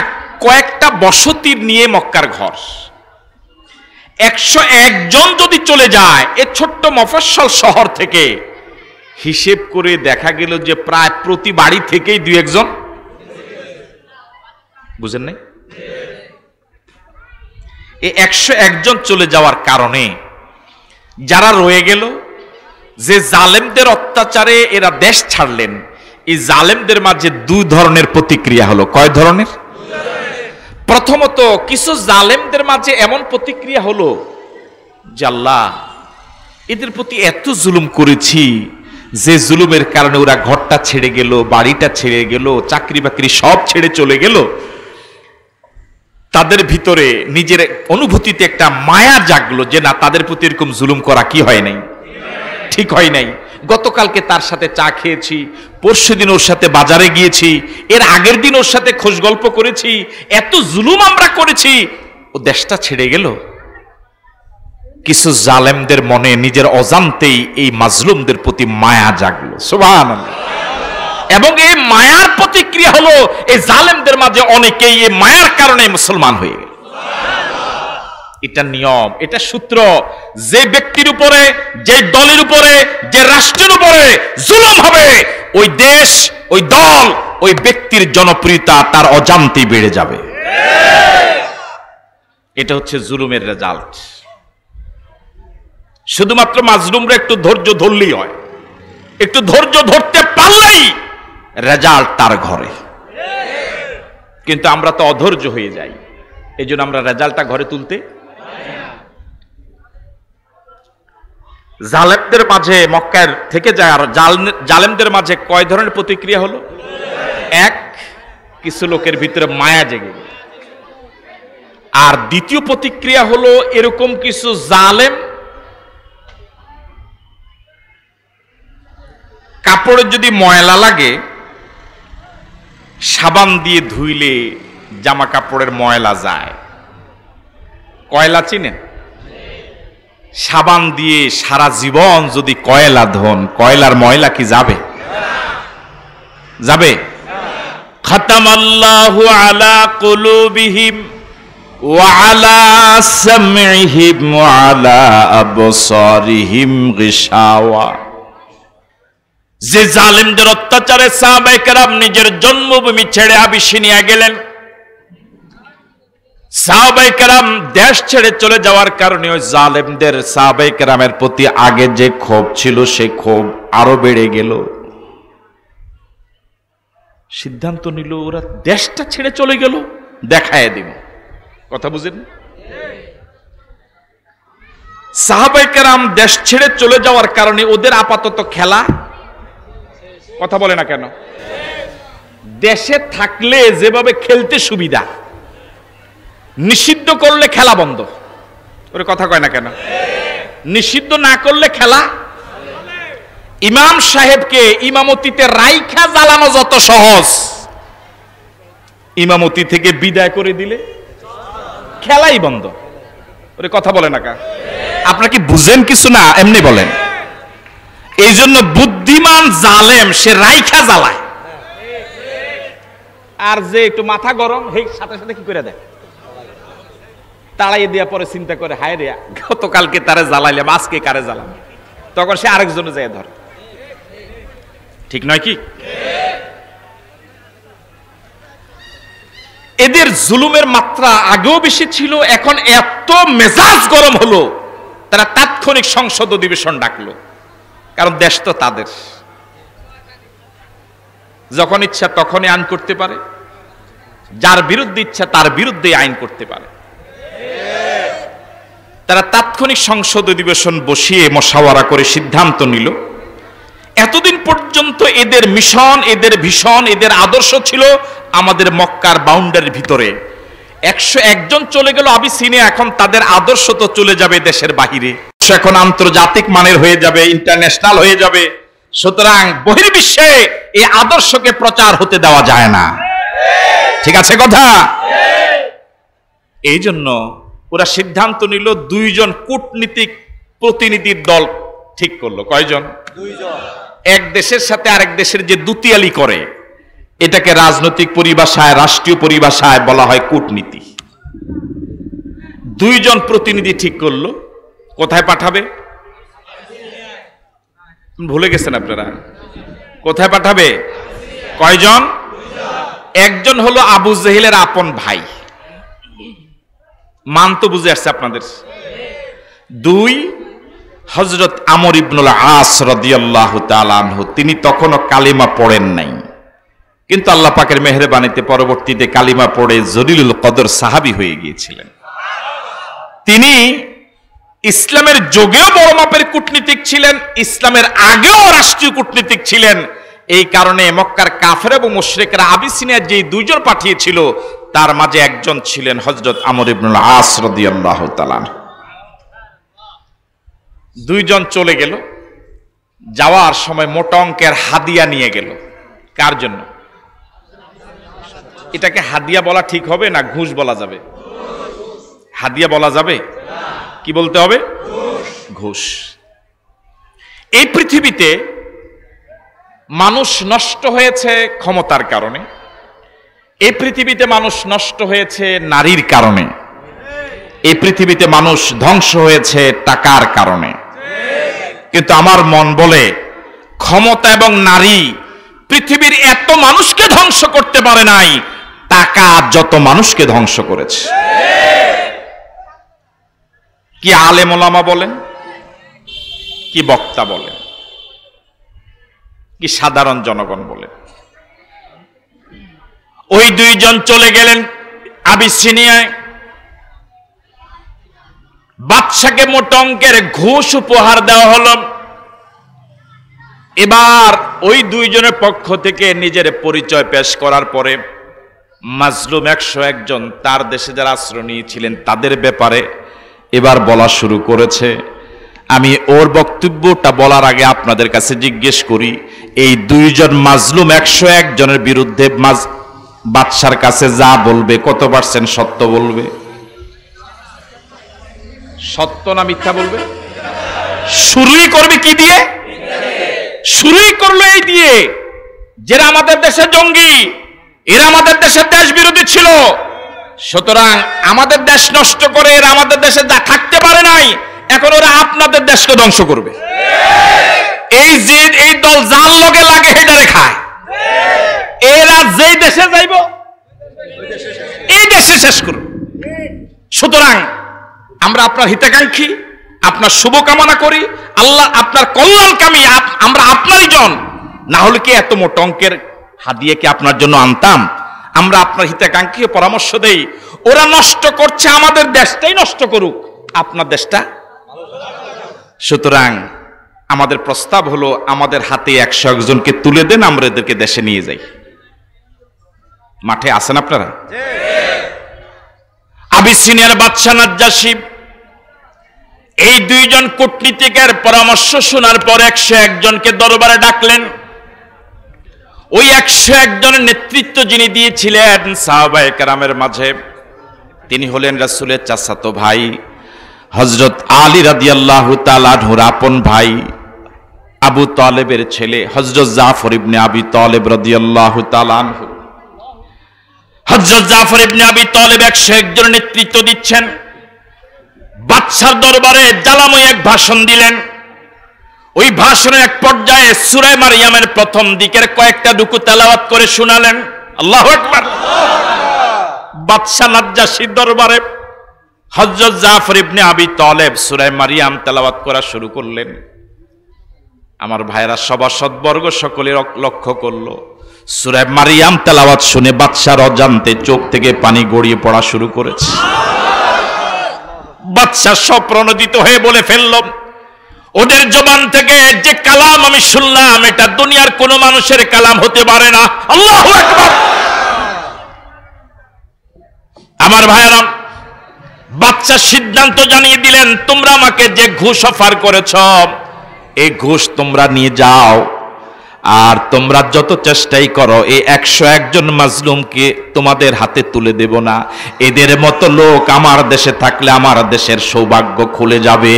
Speaker 1: কয়েকটা বসতির নিয়ে মক্কার ঘর। 101 জন যদি চলে যায় এ ছোট্ট মফস্বল শহর থেকে, হিসেব করে দেখা গেল যে প্রায় প্রতি বাড়ি থেকেই 2-1 জন। বুঝেন নাই? এই 101 জন চলে যাওয়ার কারণে যারা রয়ে গেল, যে জালেমদের অত্যাচারে এরা দেশ ছাড়লেন, এই জালেমদের মাঝে 2 ধরনের প্রতিক্রিয়া হলো। কয় ধরনের? প্রথমত, কিছু জালেমদের মাঝে এমন প্রতিক্রিয়া হলো যে আল্লাহ, এদের প্রতি এত জুলুম করেছি, যে জুলুমের কারণে ওরা ঘরটা ছেড়ে গেল, বাড়িটা ছেড়ে গেল, চাকরি বাকরি সব ছেড়ে চলে গেল। তাদের ভিতরে নিজের অনুভূতিতে একটা মায়া জাগলো যে না, তাদের প্রতি এরকম জুলুম করা কি হয় নাই, ঠিক হয় নাই। গতকালকে তার সাথে চা খেয়েছি, পরশুদিন ওর সাথে বাজারে গিয়েছি, এর আগের দিন ওর সাথে খোঁজ গল্প করেছি, এত জুলুম আমরা করেছি, ও দেশটা ছেড়ে গেল। কিছু জালেমদের মনে নিজের অজান্তেই এই মাজলুমদের প্রতি মায়া জাগলো। সুবহানাল্লাহ। এবং এই মায়ার প্রতিক্রিয়া হলো এই জালেমদের মাঝে অনেকেই এই মায়ার কারণে মুসলমান হয়ে গেল। এটা নিয়ম, এটা সূত্র। যে ব্যক্তির উপরে, যে দলের উপরে, যে রাষ্ট্রের উপরে জুলুম হবে, ওই দেশ, ওই দল, ওই ব্যক্তির জনপ্রিয়তা তার অজান্তেই বেড়ে যাবে। এটা হচ্ছে জুলুমের রেজাল্ট। শুধুমাত্র মাজলুমরা একটু ধৈর্য ধরলেই হয়, একটু ধৈর্য ধরতে পারলেই রেজাল্ট তার ঘরে। কিন্তু আমরা তো অধৈর্য হয়ে যাই, এই জন্য আমরা রেজাল্টটা ঘরে তুলতে। জালেমদের মাঝে মক্কার থেকে যায়, আর জালেমদের মাঝে কয় ধরনের প্রতিক্রিয়া হলো? এক, কিছু লোকের ভিতরে মায়া জেগে গেল। আর দ্বিতীয় প্রতিক্রিয়া হলো এরকম কিছু জালেম কাপড়ের যদি ময়লা লাগে, সাবান দিয়ে ধুইলে জামা কাপড়ের ময়লা যায়। কয়লা চিনেন? সাবান দিয়ে সারা জীবন যদি কয়লা ধোন, কয়লার ময়লা কি যাবে? যাবে? খাতামাল্লাহু আলা কুলুবিহিম ওয়া আলা সামইহিম ওয়া আলা আবসারিহিম গিশাওয়া। যে জালেমদের অত্যাচারে সাহাবায়ে কেরাম নিজের জন্মভূমি ছেড়ে আবিসিনিয়া গেলেন, সাহাবায়ে কেরাম দেশ ছেড়ে চলে যাওয়ার কারণে ওই জালেমদের সাহাবায়ে কেরামের প্রতি আগে যে ক্ষোভ ছিল সে ক্ষোভ আরো বেড়ে গেল। সিদ্ধান্ত নিল ওরা দেশটা ছেড়ে চলে গেল, দেখায় দিব। কথা বুঝেন? সাহাবায়ে কেরাম দেশ ছেড়ে চলে যাওয়ার কারণে ওদের আপাতত খেলা, কথা বলে না কেন? দেশে থাকলে যেভাবে খেলতে সুবিধা, নিষিদ্ধ করলে খেলা বন্ধ। ওরে কথা কয় না কেন? নিষিদ্ধ না করলে খেলা। ইমাম সাহেবকে ইমামতিতে রাইখা জ্বালানো যত সহজ, ইমামতি থেকে বিদায় করে দিলে খেলাই বন্ধ। ওরে কথা বলে না কেন? আপনারা কি বুঝেন কিছু না? এমনি বলেন। এই জন্য বুদ্ধিমান জালেম সে রাইখা জ্বালায়, আর যে একটু মাথা গরম সেই সাথে সাথে কি করে দেয়, তাড়াইয়ে দেওয়া পরে চিন্তা করে, হায় রে গতকালকে তারে জ্বালাইলাম, আজকে কারে জ্বালাম, তখন সে আরেকজনে যায় ধরে। ঠিক নয় কি? এদের জুলুমের মাত্রা আগেও বেশি ছিল, এখন এত মেজাজ গরম হলো তারা তাৎক্ষণিক সংসদ অধিবেশন ডাকলো, কারণ দেশ তো তাদের। যখন ইচ্ছা তখনই আইন করতে পারে, যার বিরুদ্ধে ইচ্ছা তার বিরুদ্ধে আইন করতে পারে। তারা তাৎক্ষণিক সংসদ অধিবেশন বসিয়ে মশাওয়ারা করে সিদ্ধান্ত নিল, এতদিন পর্যন্ত এদের মিশন, এদের ভিশন, এদের আদর্শ ছিল আমাদের মক্কার বাউন্ডারির ভিতরে। 101 জন চলে গেল আবিসিনিয়া, এখন তাদের আদর্শ তো চলে যাবে দেশের বাহিরে, এখন আন্তর্জাতিক মানের হয়ে যাবে, ইন্টারন্যাশনাল হয়ে যাবে। সুতরাং বহির্বিশ্বে এই আদর্শকে প্রচার হতে দেওয়া যায় না। ঠিক আছে কথা? এই জন্য ওরা সিদ্ধান্ত নিল, 2 জন কূটনীতিক প্রতিনিধির দল ঠিক করলো। কয়জন? 2 জন। এক দেশের সাথে আরেক দেশের যে দুতিয়ালি করে, এটাকে রাজনৈতিক পরিভাষায়, রাষ্ট্রীয় পরিভাষায় বলা হয় কূটনীতি। 2 জন প্রতিনিধি ঠিক করলো কোথায় পাঠাবে। ভুলে গেছেন আপনারা? কোথায় পাঠাবে? কয়জন? একজন হলো আবু জেহেলের আপন ভাই, মান তো বুঝে আসছে আপনাদের। 2 হযরত আমর ইবনুল আস রাদিয়াল্লাহু তাআলা আনহু, তিনি তখনও কালিমা পড়েন নাই, কিন্তু আল্লাহ পাকের মেহেরবানিতে পরবর্তীতে কালিমা পড়ে জলিলুল কদর সাহাবী হয়ে গিয়েছিলেন। তিনি ইসলামের যুগেও বড় মাপের কূটনীতিক ছিলেন, ইসলামের আগেও রাষ্ট্রীয় কূটনীতিক ছিলেন। এই কারণে মক্কার কাফের এবং মুশরিকরা আবিসিনিয়ার যে 2 জন পাঠিয়েছিল, তার মাঝে একজন ছিলেন হযরত আমর ইবনুল আস রাদিয়াল্লাহু তাআলা। 2 জন চলে গেল, যাওয়ার সময় মোটা অঙ্কের হাদিয়া নিয়ে গেল। কার জন্য? এটাকে হাদিয়া বলা ঠিক হবে না ঘুষ বলা যাবে? হাদিয়া বলা যাবে? কি বলতে হবে? ঘুষ। এই পৃথিবীতে মানুষ নষ্ট হয়েছে ক্ষমতার কারণে, এই পৃথিবীতে মানুষ নষ্ট হয়েছে নারীর কারণে, এই পৃথিবীতে মানুষ ধ্বংস হয়েছে টাকার কারণে। কিন্তু আমার মন বলে ক্ষমতা এবং নারী পৃথিবীর এত মানুষকে ধ্বংস করতে পারে নাই, টাকা যত মানুষকে ধ্বংস করেছে। কি আলেম ওলামা বলেন, কি বক্তা বলেন, কি সাধারণ জনগণ বলেন, ওই 2 জন চলে গেলেন আবিসিনিয়ায়। বাদশাকে মোটা অঙ্কের ঘুষ উপহার দেওয়া হলো। এবার ওই 2 জনের পক্ষ থেকে নিজের পরিচয় পেশ করার পরে মাজলুম 101 জন, তার দেশে যারা আশ্রয় নিয়েছিলেন তাদের ব্যাপারে এবার বলা শুরু করেছে। আমি ওর বক্তব্যটা বলার আগে আপনাদের কাছে জিজ্ঞেস করি, এই 2 জন মাজলুম 101 জনের বিরুদ্ধে বাদশার কাছে যা বলবে কত % সত্য বলবে? সত্য না মিথ্যা বলবে? শুরুই করবে কি দিয়ে? শুরুই করলো এই দিয়ে, যারা আমাদের দেশে জঙ্গি, এরা আমাদের দেশের দেশ বিরোধী ছিল, সুতরাং আমাদের দেশ নষ্ট করে এরা আমাদের দেশে যা থাকতে পারে নাই, এখন ওরা আপনাদের দেশকে ধ্বংস করবে। এই দল যার লগে লাগে হেডারে খায়, এরা যেই দেশে যাইব এই দেশে শেষ করবে। সুতরাং আমরা আপনার হিতাকাঙ্ক্ষী, আপনার শুভকামনা করি, আল্লাহ আপনার কল্যাণকামী, আমরা আপনারই জন। না হলে কি এত মোটা অঙ্কের হাদিয়া কি আপনার জন্য আনতাম? আমরা আপনার হিতাকাঙ্ক্ষী পরামর্শ দেই, ওরা নষ্ট করছে, আমাদের দেশটাই নষ্ট করুক, আপনার দেশটা। সুতরাং আমাদের প্রস্তাব হলো, আমাদের হাতে 101 জনকে তুলে দেন, আমরা এদেরকে দেশে নিয়ে যাই। মাঠে আছেন আপনারা? আবিসিনিয়ার বাদশা নাজ্জাশী এই 2 জন কূটনীতিকের পরামর্শ শোনার পর 101 জনকে দরবারে ডাকলেন। ওই 101 জনের নেতৃত্ব যিনি দিয়েছিলেন সাহাবায়ে কেরামের মাঝে, তিনি হলেন রাসূলের চাচাতো ভাই হযরত আলী রাদিয়াল্লাহু তাআলা আনহুর আপন ভাই, আবু তালেবের ছেলে হযরত জাফর ইবনে আবি তালেব রাদিয়াল্লাহু তাআলা আনহু। হযরত জাফর ইবনে আবি তালেব 101 জনের নেতৃত্ব দিচ্ছেন। বাদশার দরবারে জ্বালাময় এক ভাষণ দিলেন। ওই ভাষণের এক পর্যায়ে সূরা মারইয়ামের প্রথম দিকের কয়েকটা রুকু তেলাওয়াত করে শোনালেন। আল্লাহু আকবার। বাদশা নাজ্জাশীর দরবারে হযরত জাফর ইবনে আবি তালেব সূরা মারইয়াম তেলাওয়াত করা শুরু করলেন। আমার ভাইরা সভাসদবর্গ সকলে লক্ষ্য করলো, সূরা মারিয়াম তেলাওয়াত শুনে বাদশার অজান্তে চোখ থেকে পানি গড়িয়ে পড়া শুরু করেছে। বাদশা স্বপ্রণোদিত হয়ে বলে ফেলল, ওদের জবান থেকে যে কালাম আমি শুনলাম এটা দুনিয়ার কোন মানুষের কালাম হতে পারে না। আল্লাহু আকবার। আমার ভাইরা, বাদশা সিদ্ধান্ত জানিয়ে দিলেন, তোমরা আমাকে যে ঘুষ অফার করেছ এই ঘুষ তোমরা নিয়ে যাও, আর তোমরা যত চেষ্টাই করো এই 101 জন মাজলুমকে তোমাদের হাতে তুলে দেব না। এদের মতো লোক আমার দেশে থাকলে আমার দেশের সৌভাগ্য খুলে যাবে।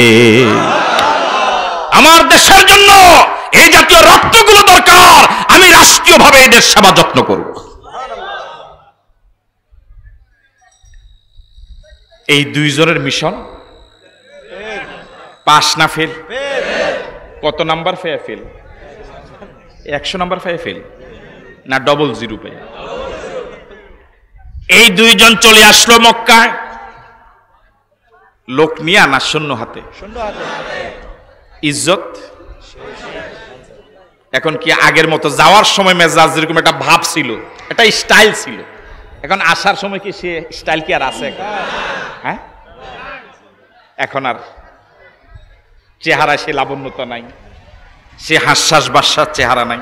Speaker 1: আমার দেশের জন্য এই জাতীয় রক্তগুলো দরকার, আমি রাষ্ট্রীয়ভাবে এদের সেবা যত্ন করব। এই দুইজনের মিশন পাস না ফেল? কত নাম্বার ফেল? 100 নাম্বার ফেল না 00 পেয়ে? এই দুইজন চলে আসলো মক্কায়, লোক নিয়ে না শূন্য হাতে। ইজ্জত এখন কি আগের মতো? যাওয়ার সময় মেজাজ যেরকম একটা ভাব ছিল, একটা স্টাইল ছিল, এখন আসার সময় কি সে স্টাইল কি আর আছে? হ্যাঁ, এখন আর চেহারায় সে লাবণ্যতা নাই, সে হাস্যাস বাস্যাস চেহারা নাই।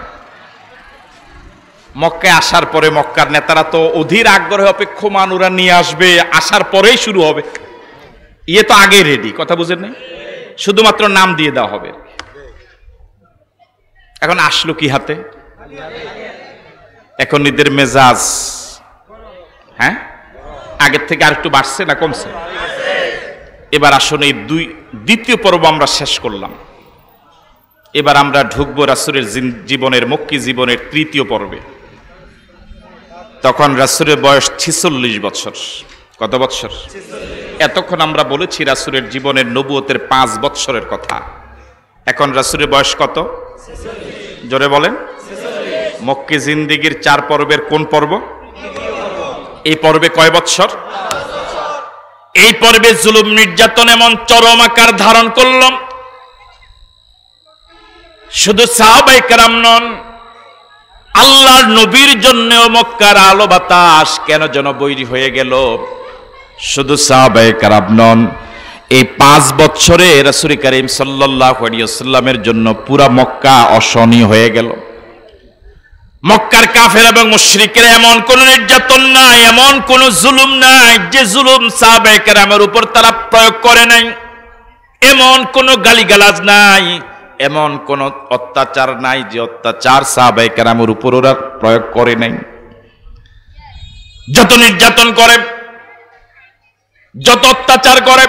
Speaker 1: মক্কায় আসার পরে মক্কার নেতারা তো অধীর আগ্রহে অপেক্ষমান, ওরা নিয়ে আসবে, আসার পরেই শুরু হবে। ইয়ে তো আগে রেডি, কথা বুঝেন নাই? শুধুমাত্র নাম দিয়ে দেওয়া হবে। এখন আসলো কি হাতে? এখন এদের মেজাজ হ্যাঁ আগের থেকে আর একটু বাড়ছে না কমছে? এবার আসলে এই দ্বিতীয় পর্ব আমরা শেষ করলাম। এবার আমরা ঢুকবো রাসূলের জীবনের, মক্কি জীবনের তৃতীয় পর্বে। তখন রাসূলের বয়স 46 বছর। কত বছর? এতক্ষণ আমরা বলেছি রাসূলের জীবনের নবুয়তের 5 বছরের কথা। এখন রাসূলের বয়স কত? জোরে বলেন। মক্কি জিন্দেগীর 4 পর্বের কোন পর্ব? এই পর্বে কয় বছর? এই পর্বে জুলুম নির্যাতন এমন চরম আকার ধারণ করল, শুধু সাহাবায়ে কেরাম নন, আল্লাহর নবীর জন্যও মক্কার আলো বাতাস কেন যেন বৈরী হয়ে গেল। শুধু সাহাবায়ে কেরাম নন, এই 5 বছরে রাসূল করিম সাল্লাল্লাহু আলাইহি ওয়াসাল্লামের জন্য পুরা মক্কা অসহনীয় হয়ে গেল। মক্কার কাফের এবং মুশরিকরা এমন কোন নির্যাতন নাই, এমন কোন জুলুম নাই যে জুলুম সাহাবায়ে কেরামের উপর তারা প্রয়োগ করে নাই। এমন কোন গালিগালাজ নাই, এমন কোন অত্যাচার নাই যে অত্যাচার সাহাবায়ে কেরামের উপর ওরা প্রয়োগ করে নাই। যত নির্যাতন করে, যত অত্যাচার করে,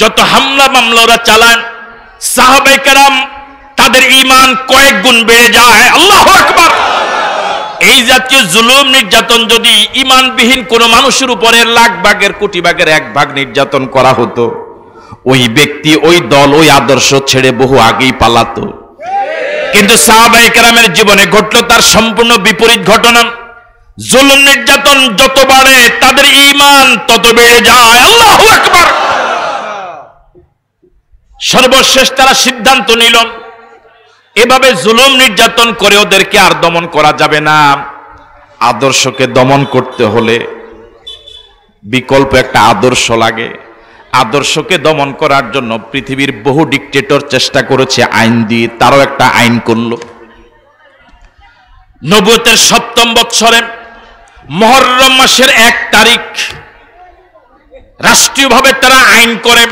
Speaker 1: যত হামলা মামলা ওরা চালান, সাহাবায়ে কেরাম তাদের ঈমান কয়েক গুণ বেড়ে যায়। আল্লাহু আকবার। এই জাতীয় জুলুম নির্যাতন যদি ঈমানবিহীন কোন মানুষের উপরে 1,00,000 ভাগের, কোটি ভাগের 1 ভাগ নির্যাতন করা হতো, ওই ব্যক্তি, ওই দল, ওই আদর্শ ছেড়ে বহু আগেই পালাতো। কিন্তু সাহাবায়ে কেরামের জীবনে ঘটল তার সম্পূর্ণ বিপরীত ঘটনা। জুলুম নির্যাতন যত বাড়ে তাদের ঈমান তত বেড়ে যায়। আল্লাহু আকবার। সর্বশেষ তারা সিদ্ধান্ত নিল, এভাবে জুলুম নির্যাতন করে ওদেরকে আর দমন করা যাবে না। আদর্শকে দমন করতে হলে বিকল্প একটা আদর্শ লাগে। আদর্শকে দমন করার জন্য পৃথিবীর বহু ডিক্টেটর চেষ্টা করেছে আইন দিয়ে, তারও একটা আইন করলো। নবুয়তের 7ম বৎসরে মুহররম মাসের 1 তারিখ রাষ্ট্রীয়ভাবে তারা আইন করে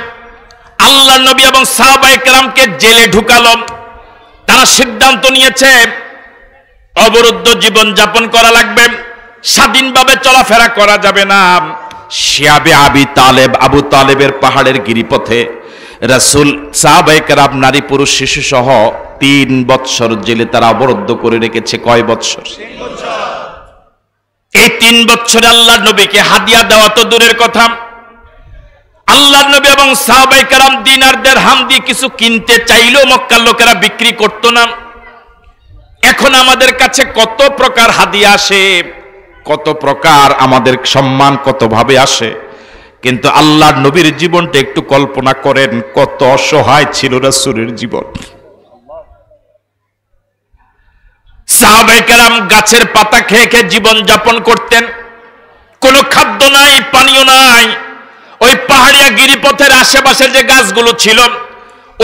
Speaker 1: আল্লাহর নবী এবং সাহাবায়ে কেরামকে জেলে ঢুকালো। তারা সিদ্ধান্ত নিয়েছে অবরুদ্ধ জীবন যাপন করা লাগবে, স্বাধীনভাবে চলাফেরা করা যাবে না। শিয়াবে আবু তালেবের পাহাড়ের গিরিপথে রাসূল, সাহাবায়ে কেরাম, নারী পুরুষ শিশু সহ 3 বৎসর জেলে তারা অবরুদ্ধ করে রেখেছে। কয় বৎসর? 3 বৎসর। এই 3 বৎসরে আল্লাহর নবীকে হাদিয়া দেওয়া তো দূরের কথা, আল্লাহর নবী এবং সাহাবায়ে কেরাম দিনার দিরহাম দিয়ে কিছু কিনতে চাইলেও মক্কার লোকেরা বিক্রি করত না। এখন আমাদের কাছে কত প্রকার হাদিয়া আসে, কত প্রকার আমাদের সম্মান কত ভাবে আসে, কিন্তু আল্লাহর নবীর জীবনটা একটু কল্পনা করেন, কত অসহায় ছিল রাসূলের জীবন। সাহাবায়ে কেরাম গাছের পাতা খেয়ে খেয়ে জীবন যাপন করতেন। কোনো খাদ্য নাই, পানীয় নাই। ওই পাহাড়িয়া গিরিপথের আশেপাশে যে গাছগুলো ছিল,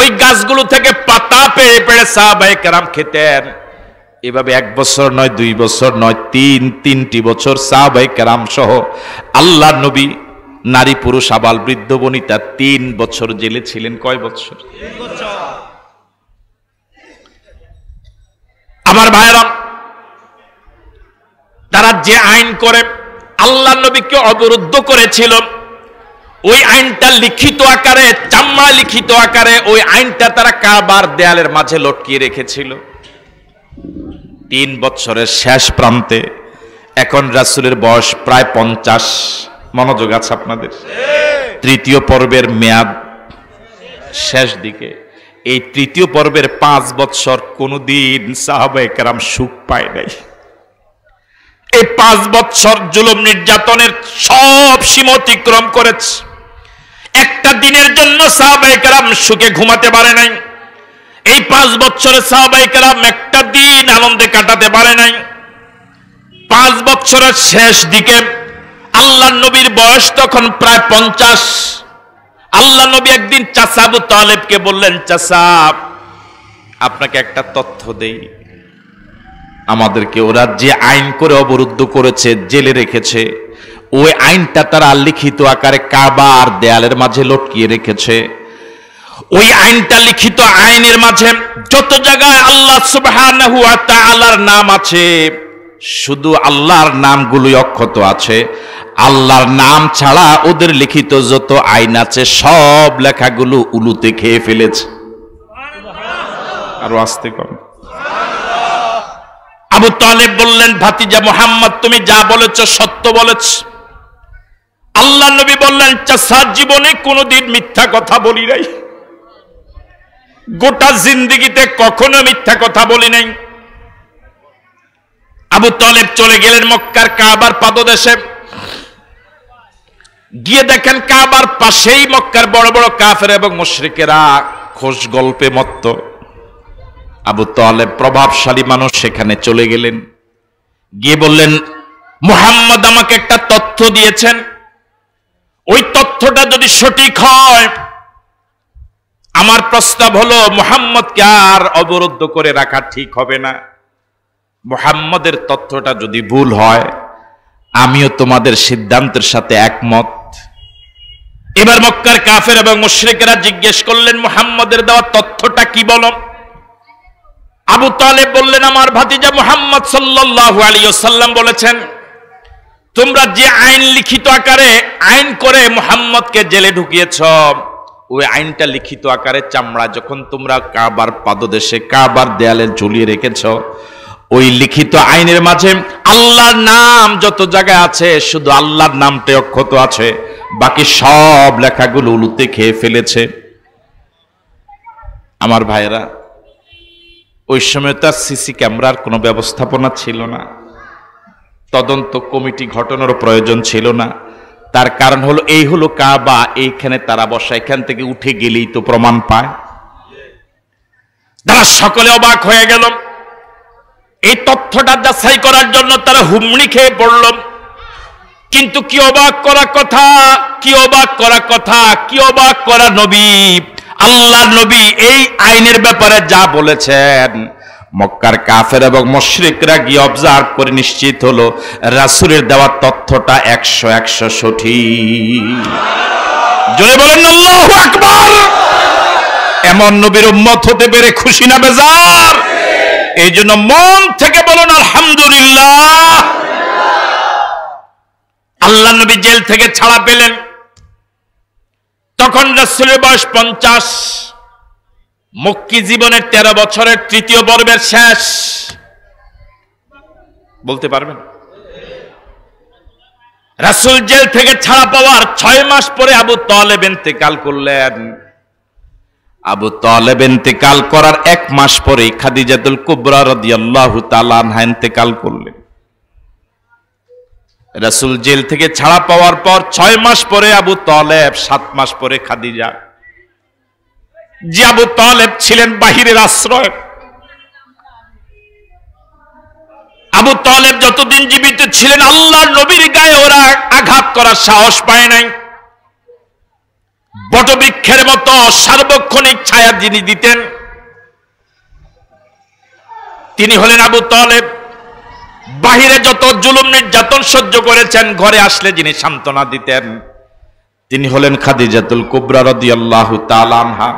Speaker 1: ওই গাছগুলো থেকে পাতা পেড়ে পেড়ে সাহাবায়ে কেরাম খেতেন। এভাবে 1 বছর নয়, 2 বছর নয়, তিনটি বছর সাহাবায়ে কেরাম সহ আল্লাহর নবী, নারী পুরুষ আবাল বৃদ্ধ বনিতা 3 বছর জেলে ছিলেন। কয় বছর? 3 বছর। আমার ভাইরা, তারা যে আইন করে আল্লাহর নবীকে অবরুদ্ধ করেছিল, ওই আইনটা লিখিত আকারে, চামড়া লিখিত আকারে ওই আইনটা তারা কাবার দেয়ালের মাঝে লটকিয়ে রেখেছিল। 3 বছরের শেষ প্রান্তে, এখন রাসূলের বয়স প্রায় 50। মনোযোগ আছে আপনাদের? 3য় পর্বের মেয়াদ শেষ দিকে। এই 3য় পর্বের 5 বছর কোনদিন সাহাবায়ে কেরাম সুখ পায় নাই। এই 5 বছর জুলুম নির্যাতনের সব সীমা অতিক্রম করেছে। একটা দিনের জন্য সাহাবায়ে কেরাম সুখে ঘুমাতে পারে নাই। এই 5 বছরে সাহাবায়ে কেরাম একটা দিন আনন্দে কাটাতে পারে নাই। 5 বছরের শেষ দিকে আল্লাহর নবীর বয়স তখন প্রায় 50। আল্লাহ নবী একদিন চাচা আবু তালেবকে বললেন, চাচা আপনাকে একটা তথ্য দেই, আমাদেরকে ওরা যে আইন করে অবরুদ্ধ করেছে, জেলে রেখেছে, ওই আইনটা তারা লিখিত আকারে কাবার দেয়ালের মাঝে লটকিয়ে রেখেছে। ওই আইনটা লিখিত আইনের মাঝে যত জায়গায় আল্লাহ সুবহানাহু ওয়া তাআলার নাম আছে, শুধু আল্লাহর নামগুলোই অক্ষত আছে। আল্লাহর নাম ছাড়া ওদের লিখিত যত আইন আছে সব লেখাগুলো উলুতে খেয়ে ফেলেছে। আরো আস্তে কর। আবু তালেব বললেন, ভাতিজা মুহাম্মদ তুমি যা বলেছ সত্য বলেছ। আল্লাহ নবী বললেন, চাচা জীবনে কোনোদিন মিথ্যা কথা বলি নাই, গোটা জিন্দেগিতে কখনো মিথ্যা কথা বলি নাই। আবু তালেব চলে গেলেন মক্কার কাবার পাদদেশে। গিয়ে দেখেন কাবার পাশেই মক্কার বড় বড় কাফের এবং মুশরিকেরা খোশ গল্পে মত্ত। আবু তালেব প্রভাবশালী মানুষ, সেখানে চলে গেলেন। গিয়ে বললেন, মুহাম্মদ আমাকে একটা তথ্য দিয়েছেন, ওই তথ্যটা যদি সঠিক হয়, আমার প্রস্তাব হলো মুহাম্মদকে আর অবরুদ্ধ করে রাখা ঠিক হবে না। মুহাম্মদের তথ্যটা যদি ভুল হয়, আমিও তোমাদের সিদ্ধান্তের সাথে একমত। এবার মক্কার কাফের এবং মুশরিকরা জিজ্ঞেস করলেন, মুহাম্মদের দেওয়া তথ্যটা কি বলো? আবু তালেব বললেন, আমার ভাতিজা মুহাম্মদ সাল্লাল্লাহু আলাইহি ওয়াসাল্লাম বলেছেন, তোমরা যে আইন লিখিত আকারে আইন করে মুহাম্মদকে জেলে ঢুকিয়েছ, ওই আইনটা লিখিত আকারে চামড়া যখন তোমরা কাবার পাদদেশে কাবার দেয়ালে ঝুলিয়ে রেখেছ, ওই লিখিত আইনের মাঝে আল্লাহর নাম যত জায়গায় আছে শুধু আল্লাহর নামটাই অক্ষত আছে, বাকি সব লেখাগুলো উলুতে খেয়ে ফেলেছে। আমার ভাইরা, ওই সময় তার সিসি ক্যামেরার কোনো ব্যবস্থাপনা ছিল না, তদন্ত কমিটি ঘটনার প্রয়োজন ছিল না। তার কারণ হলো এই হলো কাবা, এইখানে তারা বসা, এখান থেকে উঠে গেলেই তো প্রমাণ পায়। তারা সকলে অবাক হয়ে গেল। এই তথ্যটা যাচাই করার জন্য তারা হুমড়ি খেয়ে পড়ল। কিন্তু কি অবাক করা কথা, কি অবাক করা কথা, কি অবাক করা নবী! আল্লাহর নবী এই আইনের ব্যাপারে যা বলেছেন, মক্কার কাফের এবং মুশরিকরা গিয়ে অবজার্ভ করে নিশ্চিত হলো রাসূলের দেওয়া তথ্যটা 100 সঠিক। জোরে বলেন আল্লাহু আকবার। এমন নবীর উম্মত হতে পেরে খুশি না বেজার? এই জন্য মন থেকে বলুন আলহামদুলিল্লাহ। আল্লাহ নবী জেল থেকে ছাড়া পেলেন, তখন রাসূলের বয়স 50। মক্কি জীবনের 13 বছরের 3য় পর্বের শেষ। বলতে পারবেন? রাসূল জেল থেকে ছাড়া পাওয়ার 6 মাস পরে আবু তালেব ইন্তেকাল করলেন। আবু তালেব ইন্তেকাল করার 1 মাস পরে খাদিজাতুল কুবরা রাদিয়াল্লাহু তাআলা আনহা ইন্তেকাল করলেন। রাসূল জেল থেকে ছাড়া পাওয়ার পর 6 মাস পরে আবু তালেব, 7 মাস পরে খাদিজা। যে আবু তালেব ছিলেন বাহিরের আশ্রয়, আবু তালেব যতদিন জীবিত ছিলেন আল্লাহর নবীর গায়ে ওরা আঘাত করার সাহস পায় নাই। বটবৃক্ষের মতো সার্বক্ষণিক ছায়া যিনি দিতেন তিনি হলেন আবু তালেব। বাহিরে যত জুলুম নির্যাতন সহ্য করেছেন, ঘরে আসলে যিনি সান্ত্বনা দিতেন তিনি হলেন খাদিজাতুল কুবরা রাদিয়াল্লাহু তাআলা আনহা।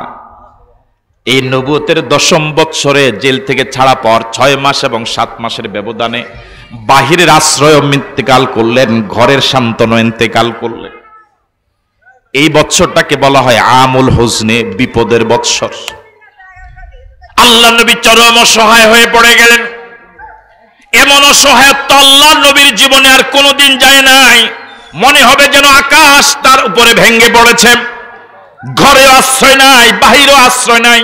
Speaker 1: এই নবুয়তের 10ম বৎসরে জেল থেকে ছাড়া পাওয়ার 6 মাস এবং 7 মাসের ব্যবধানে বাহিরের আশ্রয় ইন্তেকাল করলেন, ঘরের সান্ত্বনা ইন্তেকাল করলেন। এই বৎসরটাকে বলা হয় আমুল হুজনে, বিপদের বৎসর। আল্লাহ নবী চরম অসহায় হয়ে পড়ে গেলেন। এমন অসহায়ত্ব আল্লাহ নবীর জীবনে আর কোনোদিন যায় নাই। মনে হবে যেন আকাশ তার উপরে ভেঙে পড়েছে। ঘরেও আশ্রয় নাই, বাহিরেও আশ্রয় নাই,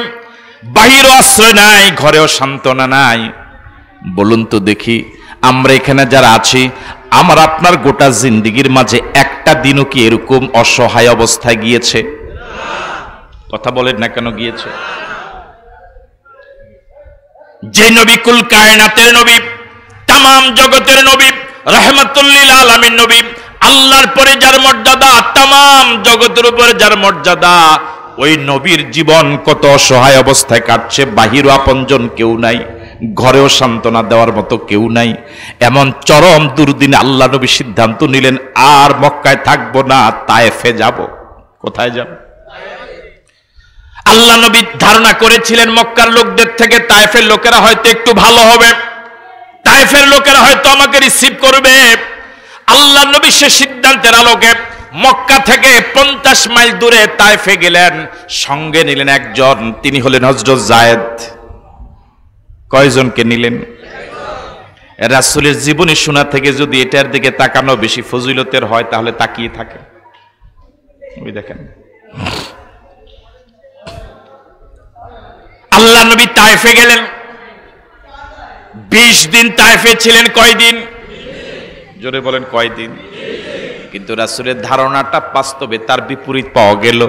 Speaker 1: বাহিরেও আশ্রয় নাই, ঘরেও সান্ত্বনা নাই। বলুন তো দেখি, আমরা এখানে যারা আছি, আমার আপনার গোটা জিন্দেগির মাঝে একটা দিনও কি এরকম অসহায় অবস্থায় গিয়েছে? কথা বলেন না কেন গিয়েছে? যে নবী কুল কায়নাতের নবী, তামাম জগতের নবী, রাহমাতুল লিল আলামিন নবী, আল্লাহর পরে যার মর্যাদা, তামাম জগতের উপরে যার মর্যাদা, ওই নবীর জীবন কত অসহায় অবস্থায় কাটছে। বাহিরও আপনজন কেউ নাই, ঘরেও সান্ত্বনা দেওয়ার মতো কেউ নাই। এমন চরম দুর্দিনে আল্লাহ নবী সিদ্ধান্ত নিলেন আর মক্কায় থাকবো না, তায়েফে যাব। কোথায় যাব? আল্লাহ নবী ধারণা করেছিলেন মক্কার লোকদের থেকে তায়েফের লোকেরা হয়তো একটু ভালো হবে, তায়েফের লোকেরা হয়তো আমাকে রিসিভ করবে। আল্লাহ নবী সে সিদ্ধান্তের আলোকে মক্কা থেকে 50 মাইল দূরে তায়েফে গেলেন। সঙ্গে নিলেন একজন, তিনি হলেন হযরত যায়েদ। কয়জনকে নিলেন? রাসূলের জীবনী শোনা থেকে যদি এটার দিকে তাকানো বেশি ফজিলতের হয় তাহলে তাকিয়ে থাকে। ওই দেখেন, আল্লাহ নবী তায়েফে গেলেন। 20 দিন তায়েফে ছিলেন। কয়দিন? জোরে বলেন কয়দিন? কিন্তু রাসূলের ধারণাটা বাস্তবে তার বিপরীত পাওয়া গেল।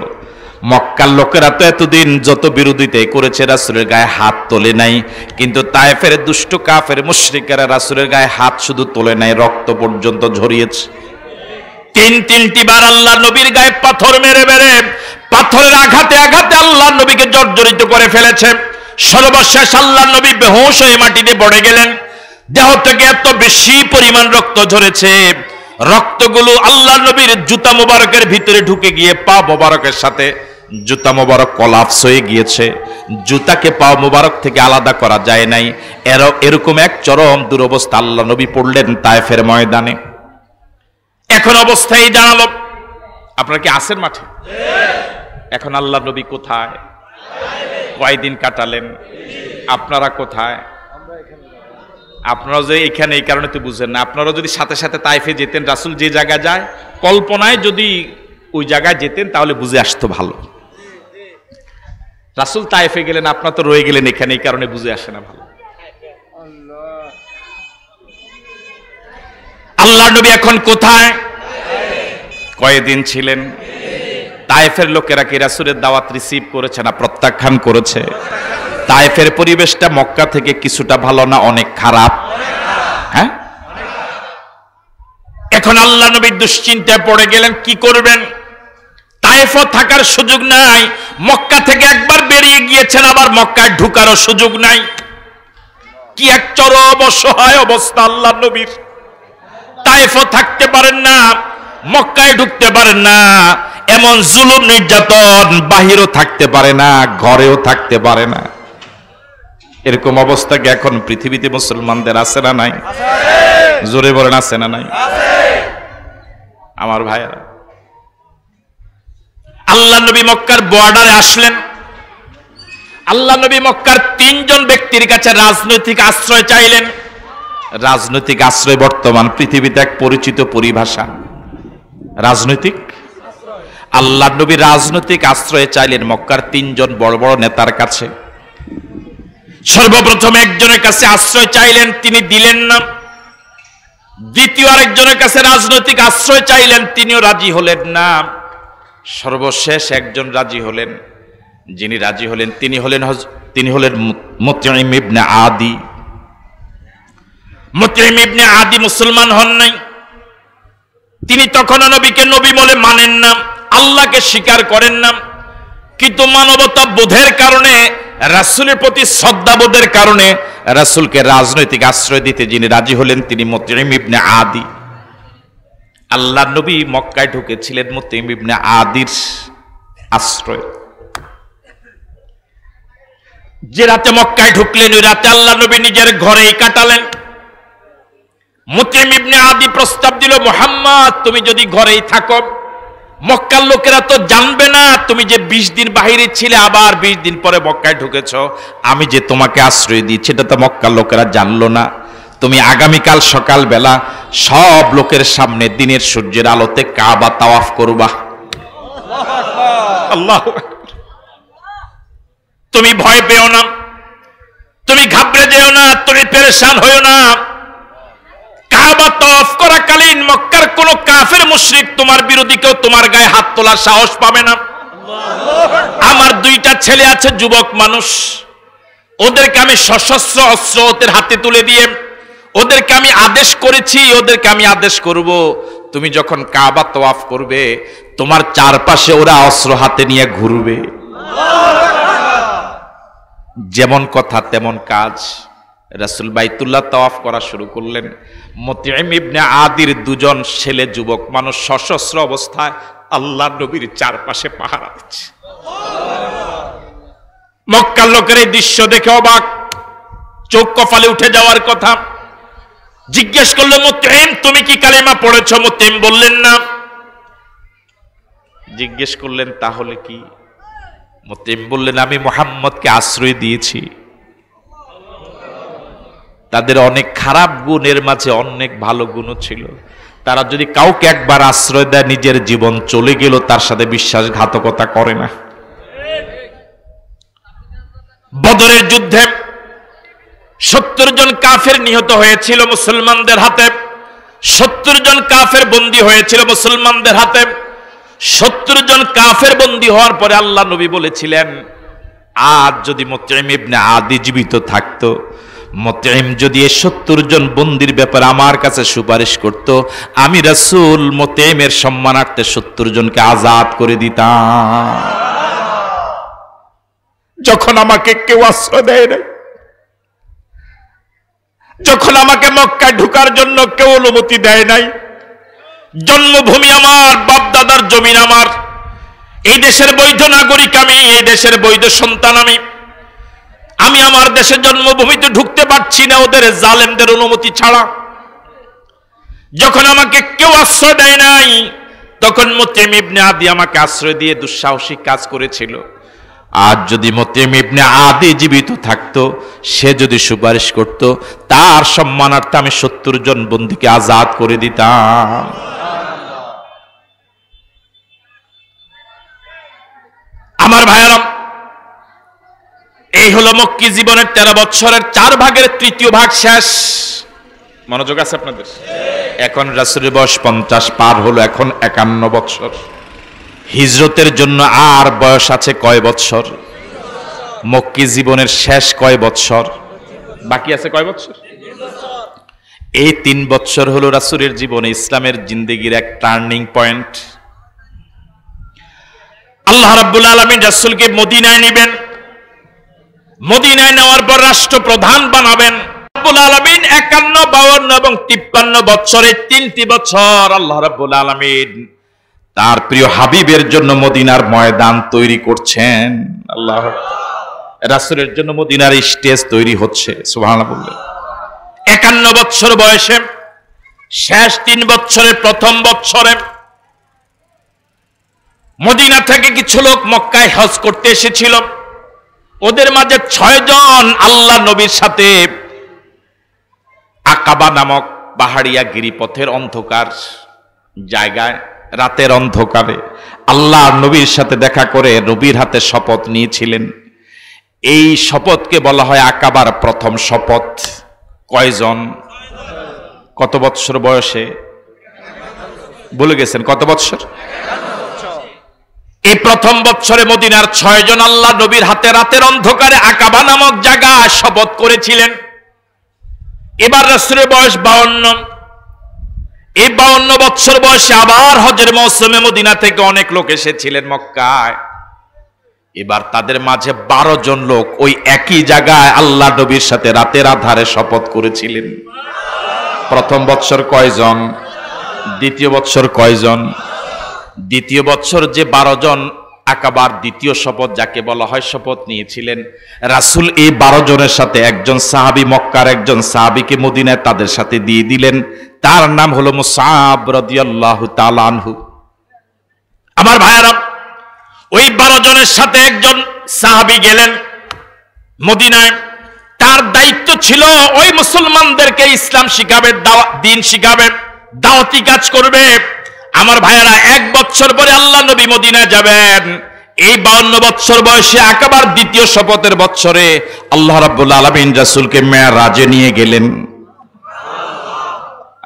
Speaker 1: মক্কার লোকেরা তো এতদিন যত বিরোধিতাই করেছে রাসূলের গায়ে হাত তোলে নাই, কিন্তু তায়েফের দুষ্ট কাফের মুশরিকেরা রাসূলের গায়ে হাত শুধু তোলে নাই, রক্ত পর্যন্ত ঝরিয়েছে। 3টি বার আল্লাহ নবীর গায়ে পাথর মেরে মেরে, পাথরের আঘাতে আঘাতে আল্লাহ নবীকে জর্জরিত করে ফেলেছে। সর্বশেষ আল্লাহ নবী বেহুশ হয়ে মাটিতে পড়ে গেলেন। দেহ থেকে এত বেশি পরিমাণ রক্ত ঝরেছে, রক্তগুলো আল্লাহ নবীর জুতা মোবারকের ভিতরে ঢুকে গিয়ে পা মোবারকের সাথে জুতা মোবারক কলাপস হয়ে গিয়েছে। জুতাকে পা মোবারক থেকে আলাদা করা যায় নাই। এরকম এক চরম দুরবস্থা আল্লাহ নবী পড়লেন তায়েফের ময়দানে। এখন অবস্থায় জানালো, আপনারা কি আছেন মাঠে? এখন আল্লাহ নবী কোথায়? কয়দিন কাটালেন? আপনারা কোথায়? আপনারা যে এখানে এই কারণে তো বুঝেন না। আপনারা যদি সাথে সাথে তায়েফে যেতেন, রাসূল যে জায়গায় যায় কল্পনায় যদি ওই জায়গায় যেতেন তাহলে বুঝে আসতো ভালো। রাসূল তায়েফে গেলেন, আপনারা তো রয়ে গেলেন এখানে, এই কারণে বুঝে আসে না ভালো। আল্লাহ নবী এখন কোথায়? কয়দিন ছিলেন? তায়েফের লোকেরা কি রাসূলের দাওয়াত রিসিভ করেছে না প্রত্যাখ্যান করেছে? তায়েফের পরিবেশটা মক্কা থেকে কিছুটা ভালো না অনেক খারাপ? হ্যাঁ। এখন আল্লাহ নবী দুশ্চিন্তায় পড়ে গেলেন, কি করবেন? তায়েফও থাকার সুযোগ নাই, মক্কা থেকে একবার বেরিয়ে গিয়েছেন, আবার মক্কায় ঢুকারও সুযোগ নাই। কি এক চরম অসহায় অবস্থা আল্লাহ নবীর। তায়েফও থাকতে পারেন না, মক্কায় ঢুকতে পারেন না, এমন জুলুম নির্যাতন, বাহিরও থাকতে পারে না, ঘরেও থাকতে পারে না। এরকম অবস্থা কি এখন পৃথিবীতে মুসলমানদের আছে না নাই? জোরে বলেন আছে না নাই? আমার ভাইয়েরা, আল্লাহ নবী মক্কার বর্ডারে আসলেন। আল্লাহ নবী মক্কার 3 জন ব্যক্তির কাছে রাজনৈতিক আশ্রয় চাইলেন। রাজনৈতিক আশ্রয় বর্তমান পৃথিবীতে এক পরিচিত পরিভাষা, রাজনৈতিক। আল্লাহ নবী রাজনৈতিক আশ্রয় চাইলেন মক্কার 3 জন বড় বড় নেতার কাছে। সর্বপ্রথম একজনের কাছে আশ্রয় চাইলেন, তিনি দিলেন না। দ্বিতীয় আরেকজনের কাছে রাজনৈতিক আশ্রয় চাইলেন, তিনিও রাজি হলেন না। সর্বশেষ একজন রাজি হলেন। যিনি রাজি হলেন তিনি হলেন মুতঈম ইবনে আদি।
Speaker 2: মুতঈম ইবনে আদি মুসলমান হন নাই, তিনি তখনও নবীকে নবী বলে মানেন না, আল্লাহকে স্বীকার করেন না, কিন্তু মানবতা বোধের কারণে, রাসূলের প্রতি শ্রদ্ধাবোধের কারণে রাসূলকে রাজনৈতিক আশ্রয় দিতে যিনি রাজি হলেন তিনি মুতঈম ইবনে আদি। আল্লাহ নবী মক্কায় ঢুকেছিলেন মুতঈম ইবনে আদির আশ্রয়। যে রাতে মক্কায় ঢুকলেন ওই রাতে আল্লাহ নবী নিজের ঘরেই কাটালেন। মুতঈম ইবনে আদি প্রস্তাব দিল, মুহাম্মদ তুমি যদি ঘরেই থাকো, মক্কার লোকেরা তো জানবে না তুমি যে 20 দিন বাহিরে ছিলে, আবার 20 দিন পরে মক্কায় ঢুকেছ, আমি যে তোমাকে আশ্রয় দিচ্ছি এটা তো মক্কার লোকেরা জানলো না। তুমি আগামীকাল সকালবেলা সব লোকের সামনে দিনের সূর্যের আলোতে কাবা তাওয়াফ করবা। আল্লাহু আকবার। তুমি ভয় পেও না, তুমি ঘাবড়ে যেও না, তুমি পেরেশান হইও না। কাবা তাওয়াফ করাকালীন মক্কার কোন কাফের মুশরিক তোমার বিরোধী কেউ তোমার গায়ে হাত তোলার সাহস পাবে না। আমার 2টা ছেলে আছে, যুবক মানুষ, ওদেরকে আমি সশস্ত্র অস্ত্র ওদের হাতে তুলে দিয়ে ওদেরকে আমি আদেশ করেছি, ওদেরকে আমি আদেশ করব, তুমি যখন কাবা তাওয়াফ করবে তোমার চারপাশে ওরা অস্ত্র হাতে নিয়ে ঘুরবে। যেমন কথা তেমন কাজ। রাসূল বাইতুল্লাহ তাওয়াফ করা শুরু করলেন। মুতঈম ইবনে আদির 2জন ছেলে যুবক মানুষ সশস্ত্র অবস্থায় আল্লাহর নবীর চারপাশে পাহারা দিচ্ছে। মক্কার লোকের এই দৃশ্য দেখে অবাক, চোখ কপালে উঠে যাওয়ার কথা। জিজ্ঞেস করলো, মুতঈম তুমি কি কালেমা পড়েছ? মুতঈম বললেন না। জিজ্ঞেস করলেন তাহলে কি? মুতঈম বললেন আমি মুহাম্মদকে আশ্রয় দিয়েছি। তাদের অনেক খারাপ গুণের মাঝে অনেক ভালো গুণও ছিল। তারা যদি কাউকে একবার আশ্রয় দেয় নিজের জীবন চলে গেল, তার সাথে বিশ্বাসঘাতকতা করে না। বদরের যুদ্ধে 70 জন কাফের নিহত হয়েছিল মুসলমানদের হাতে, 70 জন কাফের বন্দী হয়েছিল মুসলমানদের হাতে। 70 জন কাফের বন্দী হওয়ার পরে আল্লাহ নবী বলেছিলেন, আজ যদি মুতঈম ইবনে আদি জীবিত থাকতো, মুতঈম যদি 70 জন বন্দীর ব্যাপারে আমার কাছে সুপারিশ করত, আমি রাসূল মুতঈমের সম্মানার্থে 70 জনকে আজাদ করে দিতাম। যখন আমাকে কেউ আশ্রয় দেয় নাই, যখন আমাকে মক্কায় ঢোকার জন্য কেউ অনুমতি দেয় নাই, জন্মভূমি আমার, বাপ দাদার জমিন আমার, এই দেশের বৈধ নাগরিক আমি, এই দেশের বৈধ সন্তান আমি আমার দেশের জন্মভূমিতে ঢুকতে পারছি না ওদের জালেমদের অনুমতি ছাড়া। যখন আমাকে কেউ আশ্রয় দেয় নাই, তখন মুতঈম ইবনে আদি আমাকে আশ্রয় দিয়ে দুঃসাহসিক কাজ করেছিল। আজ যদি মুতঈম ইবনে আদি জীবিত থাকতো, সে যদি সুপারিশ করত, তার সম্মানার্থে আমি 70 জন বন্দীকে আজাদ করে দিতাম। আমার ভাইয়েরা, এই হলো মক্কি জীবনের 13 বছরের 4 ভাগের 3য় ভাগ শেষ। মনোযোগ আছে আপনাদের? এখন রাসূলের বয়স 50 পার হলো, এখন 51 বছর। হিজরতের জন্য আর বয়স আছে কয় বছর? মক্কি জীবনের শেষ কয় বছর বাকি আছে? কয় বছর? এই 3 বছর হলো রাসূলের জীবনে ইসলামের জিন্দেগির এক টার্নিং পয়েন্ট। আল্লাহ রাব্বুল আলামিন রাসূলকে মদিনায় নেবেন, মদিনায় নেওয়ার পর রাষ্ট্রপ্রধান বানাবেন। রাব্বুল আলামিন 51, 52 এবং 53 বছরে 3টি বছর আল্লাহ রাব্বুল আলামিন তার প্রিয় হাবিবের জন্য মদিনার ময়দান তৈরি করছেন। আল্লাহ, রাসূলের জন্য মদিনার স্টেজ তৈরি হচ্ছে। সুবহানাল্লাহ বললেন। 51 বছর বয়সে শেষ 3 বছরের প্রথম বছরে মদিনা থেকে কিছু লোক মক্কায় হজ করতে এসেছিল। ওদের মাঝে 6 জন আল্লাহ নবীর সাথে আকাবা নামক পাহাড়িয়া গিরিপথের অন্ধকার জায়গায় রাতের অন্ধকারে আল্লাহ নবীর সাথে দেখা করে নবীর হাতে শপথ নিয়েছিলেন। এই শপথকে বলা হয় আকাবার প্রথম শপথ। কয়জন? কত বছর বয়সে? বলে গেছেন কত বছর? এই প্রথম বছরে মদিনার 6 জন আল্লাহ নবীর হাতে রাতের অন্ধকারে আকাবা নামক জায়গায় শপথ করেছিলেন। এবার রাসূলের বয়স 52। এই 52 বছর বয়সে আবার হজের মৌসুমে মদিনা থেকে অনেক লোক এসেছিলেন মক্কায়। এবার তাদের মাঝে 12 জন লোক ওই একই জায়গায় আল্লাহ নবীর সাথে রাতের আধারে শপথ করেছিলেন। প্রথম বছর কয়জন? দ্বিতীয় বছর কয়জন? দ্বিতীয় বছর যে 12 জন আকাবার দ্বিতীয় শপথ যাকে বলা হয় শপথ নিয়েছিলেন, রাসূল এই 12 জনের সাথে একজন সাহাবী, মক্কার একজন সাহাবীকে মদিনায় তাদের সাথে দিয়ে দিলেন। তার নাম হলো মুসআব রাদিয়াল্লাহু তাআলা আনহু। আমার ভাইয়েরা, ওই 12 জনের সাথে একজন সাহাবী গেলেন মদিনায়। তার দায়িত্ব ছিল ওই মুসলমানদেরকে ইসলাম শিখাবে, দ্বীন শিখাবে, দাওয়াতি কাজ করবে। আমার ভাইয়েরা, 1 বছর পরে আল্লাহ নবী মদিনায় যাবেন। এই 52 বছর বয়সে আকাবার দ্বিতীয় শপথের বছরে আল্লাহ রাব্বুল আলামিন রাসূলকে মেরাজে নিয়ে গেলেন।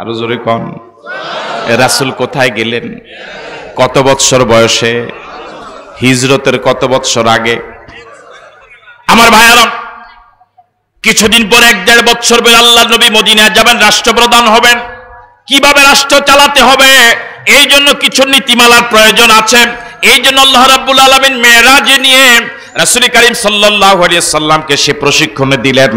Speaker 2: আরো জোরে কোন, রাসূল কোথায় গেলেন? কত বছর বয়সে? হিজরতের কত বছর আগে? আমার ভাইয়েরা, কিছুদিন পরে 1-1.5 বছর পরে আল্লাহ নবী মদিনায় যাবেন, রাষ্ট্রপ্রধান হবেন। কিভাবে রাষ্ট্র চালাতে হবে এই জন্য কিছু নীতিমালার প্রয়োজন আছে। এই জন্য আল্লাহ রাব্বুল আলামিন মেরাজে নিয়ে রাসূল করিম সাল্লাল্লাহু আলাইহি সাল্লামকে সে প্রশিক্ষণ দিলেন,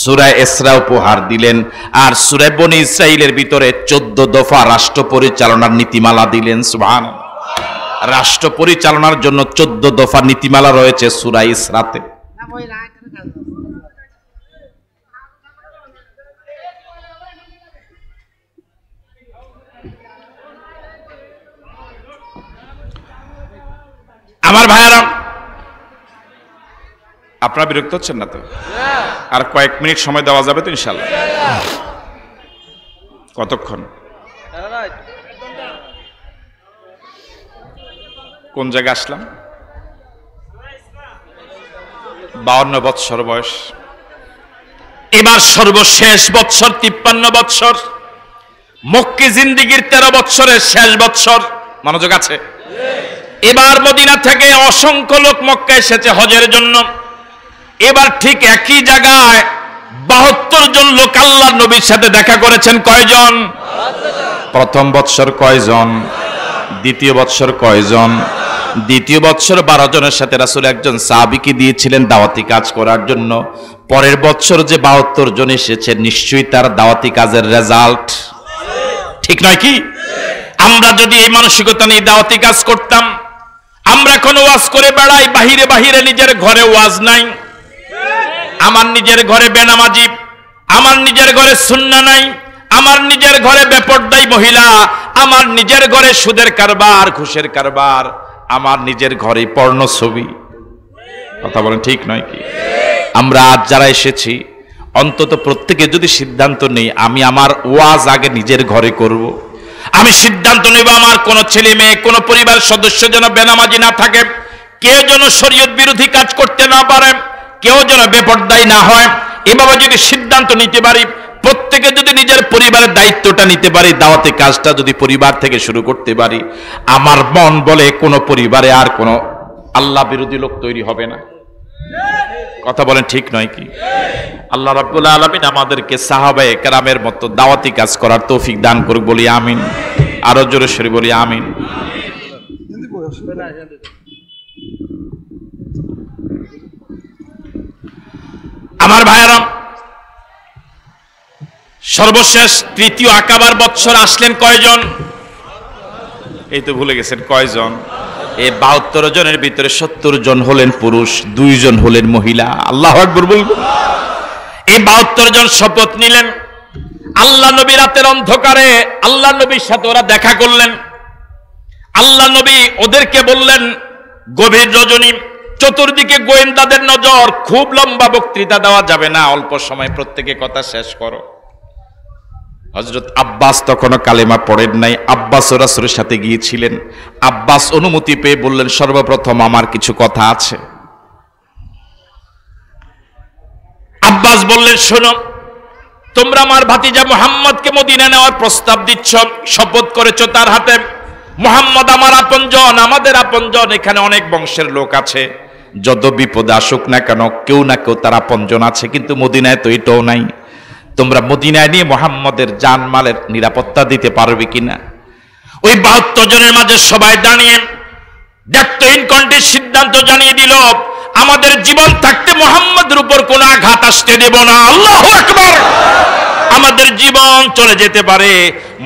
Speaker 2: সূরা ইসরা উপহার দিলেন, আর সূরা বনী ইসরাঈলের ভিতরে 14 দফা রাষ্ট্র পরিচালনার নীতিমালা দিলেন। সুবহানাল্লাহ। রাষ্ট্র পরিচালনার জন্য 14 দফা নীতিমালা রয়েছে সূরা ইসরাতে। আমার ভাইয়েরা, আপনারা বিরক্ত হচ্ছেন না তো? আর কয়েক মিনিট সময় দেওয়া যাবে তো ইনশাআল্লাহ? কতক্ষণ? কোন জায়গায় আসলাম? 52 বছর বয়স। এবার সর্বশেষ বছর 53 বছর, মক্কি জিন্দেগীর 13 বছরের শেষ বছর। মনোযোগ আছে? এবার মদিনা থেকে অসংখ্য লোক মক্কা এসেছে হজের জন্য। এবার ঠিক একই জায়গায় 72 জন লোক আল্লাহ নবীর সাথে দেখা করেছেন। কয়জন? প্রথম বছর কয়জন? দ্বিতীয় বছর কয়জন? দ্বিতীয় বছর 12 জনের সাথে রাসূল একজন সাহাবীকে দিয়েছিলেন দাওয়াতি কাজ করার জন্য। পরের বছর যে 72 জন এসেছে, নিশ্চয়ই তার দাওয়াতি কাজের রেজাল্ট ঠিক নয় কি? আমরা যদি এই মানসিকতা নিয়ে দাওয়াতি কাজ করতাম, আমরা কোন ওয়াজ করে বেড়াই, বাহিরে বাহিরে, নিজের ঘরে ওয়াজ নাই। আমার নিজের ঘরে বেনামাজি, আমার নিজের ঘরে সুন্নাহ নাই, আমার নিজের ঘরে বেপরদাই মহিলা, আমার নিজের ঘরে সুদের কারবার, ঘুষের কারবার, আমার নিজের ঘরে পর্ণ ছবি। কথা বলেন ঠিক নয় কি? আমরা আজ যারা এসেছি, অন্তত প্রত্যেকে যদি সিদ্ধান্ত নেই আমি আমার ওয়াজ আগে নিজের ঘরে করব। আমি সিদ্ধান্ত নেব আমার কোন ছেলে মেয়ে, কোন পরিবার সদস্য যেন বেনামাজি না থাকে, কেউ যেন শরীয়ত বিরোধী কাজ করতে না পারে, কেউ যেন বেপরদাই না হয়। এভাবে যদি সিদ্ধান্ত নিতে পারি, প্রত্যেকে যদি নিজের পরিবারের দায়িত্বটা নিতে পারি, দাওয়াতি কাজটা যদি পরিবার থেকে শুরু করতে পারি, আমার মন বলে কোন পরিবারে আর কোন আল্লাহ বিরোধী লোক তৈরি হবে না। কথা বলেন ঠিক নয় কি? আল্লাহ রাব্বুল আলামিন আমাদেরকে সাহাবায়ে কেরামের মতো দাওয়াতি কাজ করার তৌফিক দান করুক, বলি আমিন। আরো জোরে সরে বলি আমিন। আমার ভাইয়েরা, সর্বশেষ তৃতীয় আকাবার বছর আসলেন কয়জন? এই তো ভুলে গেছেন কয়জন? এই 72 জনের ভিতরে 70 জন হলেন পুরুষ, 2 জন হলেন মহিলা। আল্লাহু আকবার বলবো। এই 72 জন শপথ নিলেন। আল্লাহ নবী রাতের অন্ধকারে আল্লাহ নবীর সাথে ওরা দেখা করলেন। আল্লাহ নবী ওদেরকে বললেন, গভীর রজনী, চতুর্দিকে গোয়েন্দাদের নজর, খুব লম্বা বক্তৃতা দেওয়া যাবে না, অল্প সময় প্রত্যেকে কথা শেষ করো। হযরত আব্বাস তখনও কালেমা পড়েন নাই। আব্বাস রাসূলের সাথে গিয়েছিলেন। আব্বাস অনুমতি পেয়ে বললেন, সর্বপ্রথম আমার কিছু কথা আছে। আব্বাস বললেন, শোনো, তোমরা আমার ভাতিজা মুহাম্মদকে মদিনা নেওয়ার প্রস্তাব দিচ্ছ, শপথ করেছো তার হাতে। মুহাম্মদ আমার আপনজন, আমাদের আপনজন। এখানে অনেক বংশের লোক আছে, যত বিপদে আসুক না কেন কেউ না কেউ তার আপনজন আছে, কিন্তু মদিনায় তো এটাও নাই। তোমরা মদিনায় নিয়ে মুহাম্মদের জানমালের নিরাপত্তা দিতে পারবে কিনা? ওই 72 জনের মাঝে সবাই দাঁড়িয়ে দায়িত্বহীন কণ্ঠে সিদ্ধান্ত জানিয়ে দিল, আমাদের জীবন থাকতে মুহাম্মদের উপর কোনো আঘাত আসতে দেব না। আল্লাহু আকবার। আমাদের জীবন চলে যেতে পারে,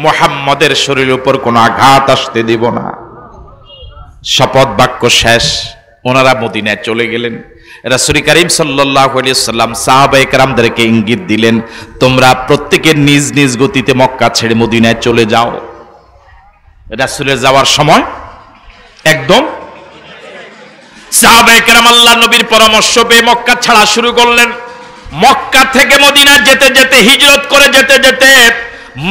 Speaker 2: মুহাম্মদের শরীরের উপর কোনো আঘাত আসতে দেব না। শপথ বাক্য শেষ, ওনারা মদিনায় চলে গেলেন। রাসূল করিম সাল্লাল্লাহু আলাইহি ওয়াসাল্লাম সাহাবায়ে কেরামদেরকে ইঙ্গিত দিলেন, তোমরা প্রত্যেকে নিজ নিজ গতিতে মক্কা ছেড়ে মদিনায় চলে যাও। রাসূলের যাওয়ার সময় একদম সাহাবায়ে কেরাম আল্লাহর নবীর পরামর্শ পেয়ে মক্কা ছাড়া শুরু করলেন। মক্কা থেকে মদিনা যেতে যেতে, হিজরত করে যেতে যেতে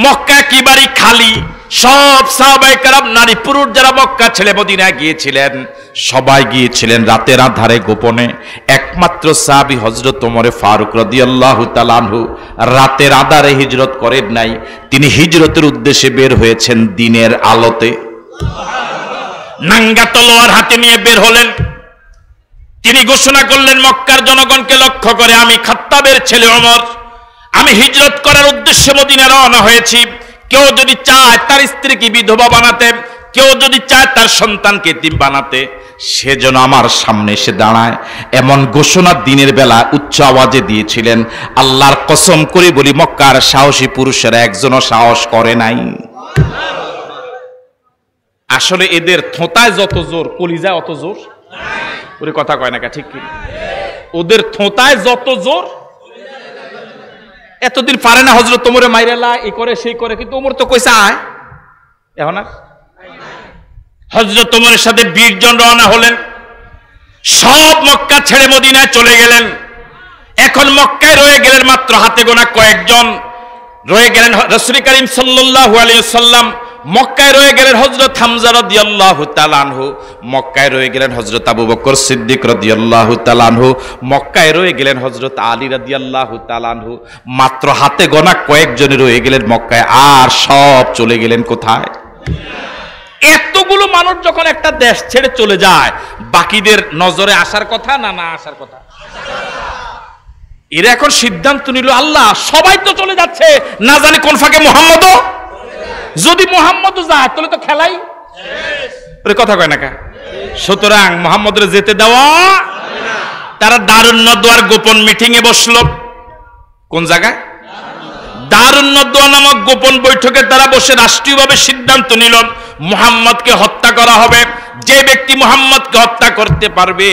Speaker 2: মক্কা একেবারে খালি। সব সাহাবায়ে কেরাম, নারী পুরুষ যারা মক্কা ছেড়ে মদিনায় গিয়েছিলেন, সবাই গিয়েছিলেন রাতের আধারে গোপনে। একমাত্র সাহাবী হযরত ওমর ফারুক রাদিয়াল্লাহু তাআলা আনহু রাতের আধারে হিজরত করেন নাই। তিনি হিজরতের উদ্দেশ্যে বের হয়েছেন দিনের আলোতে। নাঙ্গা তলোয়ার হাতে নিয়ে বের হলেন। তিনি ঘোষণা করলেন মক্কার জনগণকে লক্ষ্য করে, আমি খাত্তাবের ছেলে ওমর, আমি হিজরত করার উদ্দেশ্যে মদিনায় রওনা হয়েছি। কেউ যদি চায় তার স্ত্রীকে বিধবা বানাতে, কেউ যদি চায় তার সন্তানকে এতিম বানাতে, সে যেন আমার সামনে এসে দাঁড়ায়। এমন ঘোষণা দিনের বেলা উচ্চ আওয়াজে দিয়েছিলেন। আল্লাহর কসম করে বলি, মক্কার সাহসী পুরুষেরা একজনও সাহস করে নাই। আসলে এদের থোঁতায় যত জোর, কলিজায় অত জোর। ওরে কথা কয় না কা, ঠিক কি? ওদের থোঁতায় যত জোর, এতদিন পারে না হযরত ওমরে মাইরেলা, এই করে সেই করে, কিন্তু ওমর তো কইছে আয়। এখন আর হযরত ওমরের সাথে 20 জন রওনা হলেন। সব মক্কা ছেড়ে মদিনায় চলে গেলেন। এখন মক্কায় রয়ে গেলেন মাত্র হাতে গোনা কয়েকজন। রয়ে গেলেন রাসূল করিম সাল্লাল্লাহু আলাইহি ওয়াসাল্লাম, মক্কায় রয়ে গেলেন হযরত হামজা রাদিয়াল্লাহু তাআলা আনহু, মক্কায় রয়ে গেলেন হযরত আবু বকর সিদ্দিক রাদিয়াল্লাহু তাআলা আনহু, মক্কায় রয়ে গেলেন হযরত আলী রাদিয়াল্লাহু তাআলা আনহু। মাত্র হাতে গোনা কয়েকজনই রয়ে গেলেন মক্কায়, আর সব চলে গেলেন কোথায়? এতগুলো মানুষ যখন একটা দেশ ছেড়ে চলে যায়, বাকিদের নজরে আসার কথা না না আসার কথা? এরা এখন সিদ্ধান্ত নিল, আল্লাহ সবাই তো চলে যাচ্ছে, না জানি কোন ফাঁকে মুহাম্মদও, যদি মুহাম্মদও যায় তাহলে তো খেলাই শেষ। কথা কয় না কা? সুতরাং মুহাম্মদের যেতে দেওয়া। তারা দারুন নদওয়ার গোপন মিটিং এ বসলো। কোন জায়গায়? দারুন নদওয়া নামক গোপন বৈঠকে তারা বসে রাষ্ট্রীয়ভাবে সিদ্ধান্ত নিল, মুহাম্মদকে হত্যা করা হবে। যে ব্যক্তি মুহাম্মদকে হত্যা করতে পারবে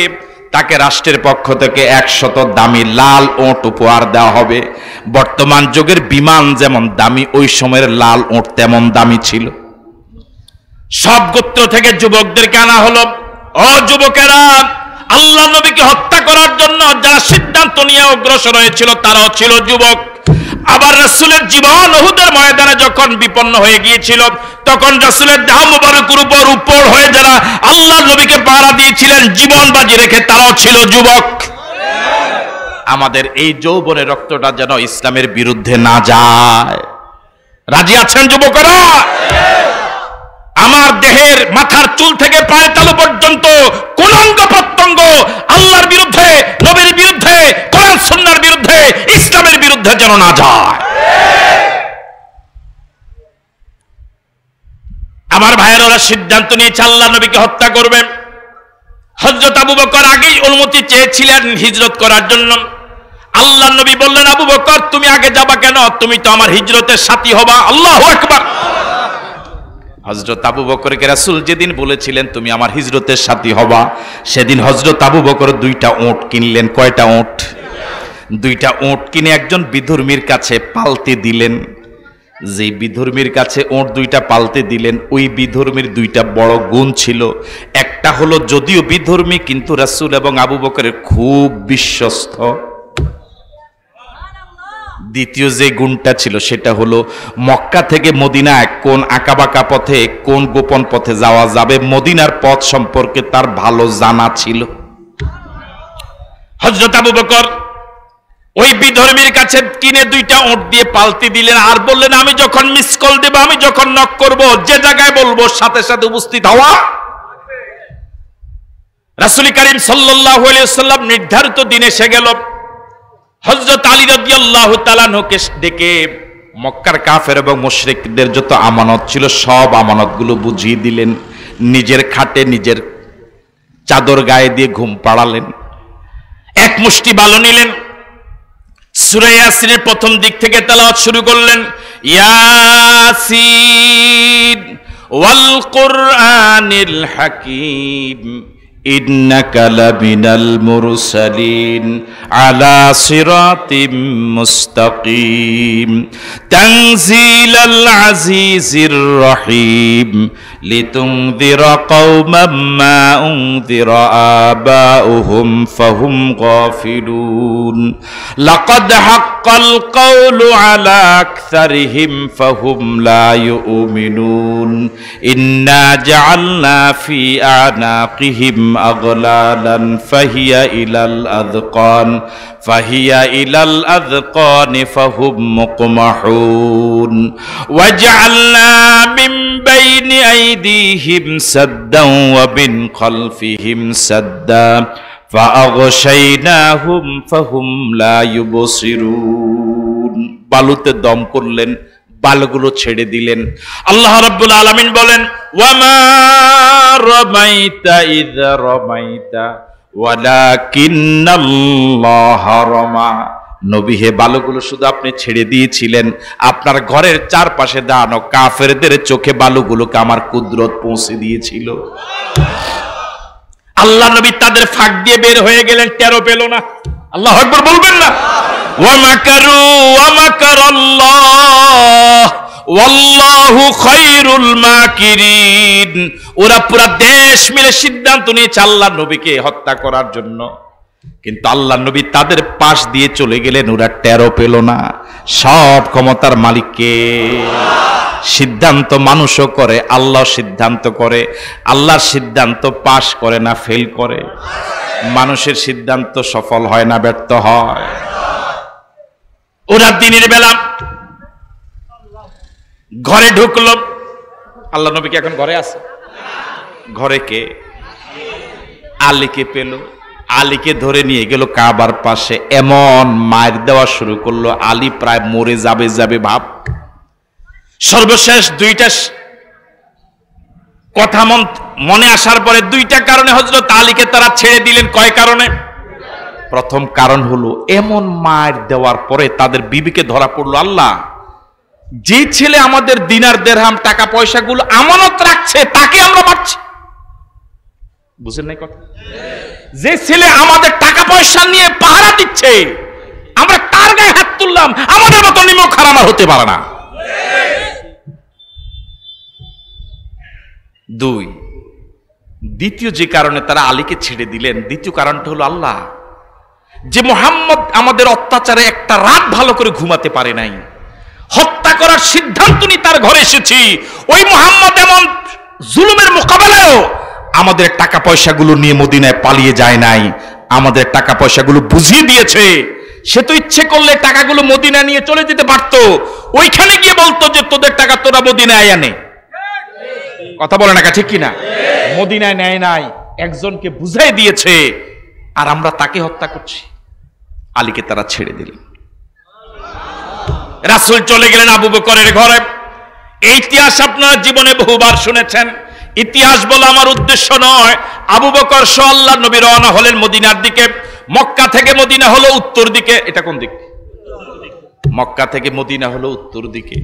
Speaker 2: তাকে রাষ্ট্রের পক্ষ থেকে 100 দামি লাল ওট উপহার দেওয়া হবে। বর্তমান যুগের বিমান যেমন দামি, ওই সময়ের লাল ওট তেমন দামি ছিল। সব গোত্র থেকে যুবকদেরকে আনা হলো। ও যুবকেরা, আল্লাহ নবীকে হত্যা করার জন্য যারা সিদ্ধান্ত নিয়ে অগ্রসর হয়েছিল তারাও ছিল যুবক। আবার রাসূলের জীবন উহুদের ময়দানে যখন বিপন্ন হয়ে গিয়েছিল, তখন রাসূলের দেহ মুবারকের উপর হয়ে যারা আল্লাহ নবীকে পাহারা দিয়েছিলেন জীবন বাজি রেখে, তারাও ছিল যুবক। আমাদের এই যৌবনের রক্তটা যেন ইসলামের বিরুদ্ধে না যায়। রাজি আছেন যুবকরা? আমার দেহের মাথার চুল থেকে পায়ের তালু পর্যন্ত কোন অঙ্গ প্রত্যঙ্গ আল্লাহর বিরুদ্ধে, নবীর বিরুদ্ধে, কোরআন সুন্নাহর বিরুদ্ধে, ইসলামের বিরুদ্ধে যেন না যায়। আমার ভাইয়েরা সিদ্ধান্ত নিয়েছে আল্লাহ নবীকে হত্যা করবে। হযরত আবু বকর আগেই অনুমতি চেয়েছিলেন হিজরত করার জন্য। আল্লাহ নবী বললেন, আবু বকর তুমি আগে যাবা কেন? তুমি তো আমার হিজরতের সাথী হবা। আল্লাহু আকবার। হযরত আবু বকরকে রাসূল যেদিন বলেছিলেন তুমি আমার হিজরতের সাথী হবা, সেদিন হযরত আবু বকর 2টা ওট কিনলেন। কয়টা ওট? 2টা ওট কিনে একজন বিধর্মীর কাছে পালতে দিলেন। যে বিধর্মীর কাছে ওট 2টা পালতে দিলেন, ওই বিধর্মীর 2টা বড় গুণ ছিল। একটা হলো যদিও বিধর্মী, কিন্তু রাসূল এবং আবু বকরের খুব বিশ্বস্ত। দ্বিতীয় যে গুণটা ছিল সেটা হলো মক্কা থেকে মদিনায় কোন আঁকাবাঁকা পথে, কোন গোপন পথে যাওয়া যাবে, মদিনার পথ সম্পর্কে তার ভালো জানা ছিল। হযরত আবু বকর ওই বিধর্মীর কাছে কিনে 2টা ওট দিয়ে পালতি দিলেন, আর বললেন আমি যখন মিস কল দেব, আমি যখন নক করব, যে জায়গায় বলবো সাথে সাথে উপস্থিত হওয়া। রাসূল করিম সাল্লাল্লাহু আলাইহি ওয়াসাল্লাম নির্ধারিত দিনে এসে গেল। হযরত আলী রাদিয়াল্লাহু তাআলা আনহুকে ডেকে মক্কার কাফের এবং মুশরিকদের যত আমানত ছিল সব আমানতগুলো বুঝিয়ে দিলেন, নিজের খাটে নিজের চাদর গায়ে দিয়ে ঘুম পাড়ালেন, এক মুষ্টি বালু নিলেন, সূরা ইয়াসিনের প্রথম দিক থেকে তেলাওয়াত শুরু করলেন, ইয়াসিন ওয়াল কুরআনিল হাকীম ইন্নাকা লামিনাল মুরসালিন আলা সিরাতিম মুস্তাকিম তানজিলাল আজিজির রহিম লিতুনযিরা কওমান মা উনযিরা আবাউহুম ফাহুম গাফিলুন লাকাদ হাক্কাল কওলু আলা আকসারিহিম ফাহুম লা ইউমিনুন ইন্না জাআলনা ফি আনাকিহিম আগলালান ফাহিয়া ইলাল আযকান ফাহুম মুকমাহুন ওয়াজআলনা মিন বাইনি আইদিহিম সাদ্দান ওয়া মিন খালফিহিম সাদ্দা ফাআগশাইনাহুম ফাহুম লা ইউবসিরুন। বালুতে দম করলেন, বালুগুলো ছেড়ে দিলেন। আল্লাহ রাব্বুল আলামিন বলেন, ওয়ামা রামাইতা ইয রামাইতা ওয়ালাকিন্নাল্লাহ রামা। নবী হে, বালুগুলো শুধু আপনি ছেড়ে দিয়েছিলেন, আপনার ঘরের চারপাশে দাঁড়ানো কাফেরদের চোখে বালুগুলোকে আমার কুদরত পৌঁছে দিয়েছিল। আল্লাহ নবী তাদের ফাঁক দিয়ে বের হয়ে গেলেন, টেরও পেল না। আল্লাহু আকবার বলবেন না? ওয়া মাকারু ওয়া মাকারাল্লাহ ওয়াল্লাহু খায়রুল মাকিরিন। ওরা পুরা দেশ মিলে সিদ্ধান্ত নিয়েছে আল্লাহ নবীকে হত্যা করার জন্য, কিন্তু আল্লাহ নবী তাদের পাশ দিয়ে চলে গেলেন, ওরা টেরও পেল না। সব ক্ষমতার মালিককে। সিদ্ধান্ত মানুষও করে, আল্লাহ সিদ্ধান্ত করে। আল্লাহর সিদ্ধান্ত পাশ করে না, ফেল করে। মানুষের সিদ্ধান্ত সফল হয় না, ব্যর্থ হয়। ওরা দিনের বেলা ঘরে ঢুকলো। আল্লাহ নবী কি এখন ঘরে আছে? ঘরে কে? আলীকে পেল। আলীকে ধরে নিয়ে গেল কাবার পাশে, এমন মার দেওয়া শুরু করলো, আলী প্রায় মরে যাবে ভাব। সর্বশেষ দুইটা কথা মনে আসার পরে দুইটা কারণে হযরত আলীকে তারা ছেড়ে দিলেন। কয় কারণে? প্রথম কারণ হলো, এমন মার দেওয়ার পরে তাদের বিবিকে ধরা পড়লো, আল্লাহ যে ছেলে আমাদের দিনার দিরহাম টাকা পয়সাগুলো আমানত রাখছে তাকে আমরা মারছি। বুঝেন নাই কথা? যে ছেলে আমাদের টাকা পয়সা নিয়ে পাহারা দিচ্ছে আমরা তার গায়ে হাত তুললাম, আমাদের মতো নিমক হারাম আর হতে পারে না। দুই, দ্বিতীয় যে কারণে তারা আলীকে ছেড়ে দিলেন, দ্বিতীয় কারণটা হলো, আল্লাহ যে মুহাম্মদ আমাদের অত্যাচারে একটা রাত ভালো করে ঘুমাতে পারে নাই, হত্যা করার সিদ্ধান্ত নিয়ে তার ঘরে এসেছি, ওই মুহাম্মদ এমন জুলুমের মোকাবেলায়ও আমাদের টাকা পয়সাগুলো নিয়ে মদিনায় পালিয়ে যায় নাই, আমাদের টাকা পয়সাগুলো বুঝিয়ে দিয়েছে। সে তো ইচ্ছে করলে টাকাগুলো মদিনায় নিয়ে চলে যেতে পারতো, ওইখানে গিয়ে বলতো যে তোদের টাকা তোরা মদিনায় আনে। কথা বলে না, ঠিক কিনা? মদিনায় নেয় নাই, একজনকে বুঝাই দিয়েছে, আর আমরা তাকে হত্যা করছি। আলীকে তারা ছেড়ে দিলেন। রাসূল চলে গেলেন আবু বকরের ঘরে। এই ইতিহাস আপনারা জীবনে বহুবার শুনেছেন। ইতিহাস বলা আমার উদ্দেশ্য নয়। আবু বকর সহ আল্লাহর নবী রওনা হলেন মদিনার দিকে। মক্কা থেকে মদিনা হলো উত্তর দিকে। এটা কোন দিক? মক্কা থেকে মদিনা হলো উত্তর দিকে,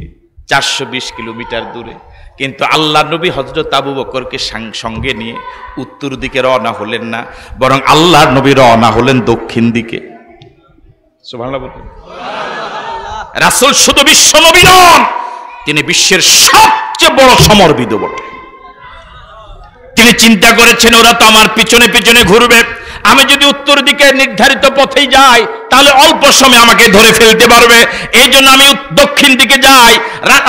Speaker 2: 420 কিলোমিটার দূরে। কিন্তু আল্লাহর নবী হযরত আবু বকরকে সঙ্গে নিয়ে উত্তর দিকে রওনা হলেন না, বরং আল্লাহর নবী রওনা হলেন দক্ষিণ দিকে। সুবহানাল্লাহ বলুন। রাসূল শুধু বিশ্ব নবী নন, তিনি বিশ্বের সবচেয়ে বড় সমরবিদ বটে। তিনি চিন্তা করেছেন, ওরা তো আমার পিছনে পিছনে ঘুরবে, আমি যদি উত্তর দিকে নির্ধারিত পথেই যাই তাহলে অল্প সময় আমাকে ধরে ফেলতে পারবে। এই জন্য আমি দক্ষিণ দিকে যাই।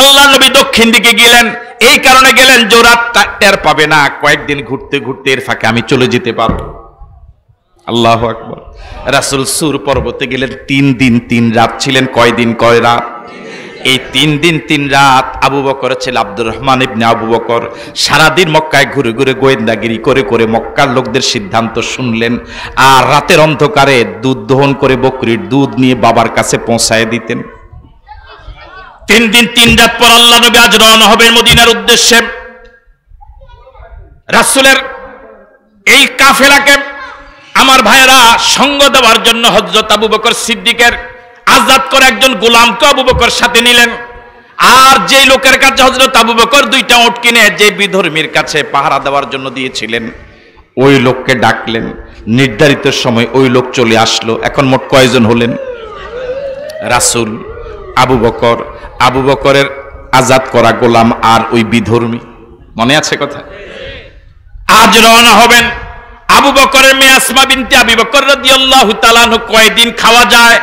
Speaker 2: আল্লাহ নবী দক্ষিণ দিকে গেলেন, এই কারণে গেলেন যে ওরা টের পাবে না, কয়েকদিন ঘুরতে ঘুরতে এর ফাঁকে আমি চলে যেতে পারবো। আল্লাহু আকবার। রাসূল সুর পর্বতে গেলেন, 3 দিন 3 রাত ছিলেন। কয় দিন কয় রাত? এই 3 দিন 3 রাত আবু বকরের ছেলে আব্দুর রহমান ইবনে আবু বকর সারাদিন মক্কায় ঘুরে ঘুরে গোয়েন্দাগিরি করে করে মক্কার লোকদের সিদ্ধান্ত শুনলেন, আর রাতের অন্ধকারে দুধ দহন করে বকরির দুধ নিয়ে বাবার কাছে পৌঁছায় দিতেন। 3 দিন 3 রাত পর আল্লাহ নবী আজ রওনা হবেন মদিনার উদ্দেশ্যে। রাসূলের এই কাফেলাকে আমার ভাইয়েরা সঙ্গ দেওয়ার জন্য হযরত আবু বকর সিদ্দিকের আজাদ করে একজন গোলামকে আবু বকর সাথে নিলেন। আর যে লোকের কাছে হযরত আবু বকর 2টা উট কিনে যে বিধর্মীর কাছে পাহারা দেওয়ার জন্য দিয়েছিলেন, ওই লোককে ডাকলেন। নির্ধারিত সময় ওই লোক চলে আসলো। এখন মোট কয়জন হলেন? রাসূল, আবু বকর, আবু বকরের আজাদ করা গোলাম আর ওই বিধর্মী। মনে আছে কথা? আজ রওনা হবেন। আবু বকরের মেয়ে আসমা বিনতে আবি বকর রাদিয়াল্লাহু তাআলা আনহু কয়দিন খাওয়া যায়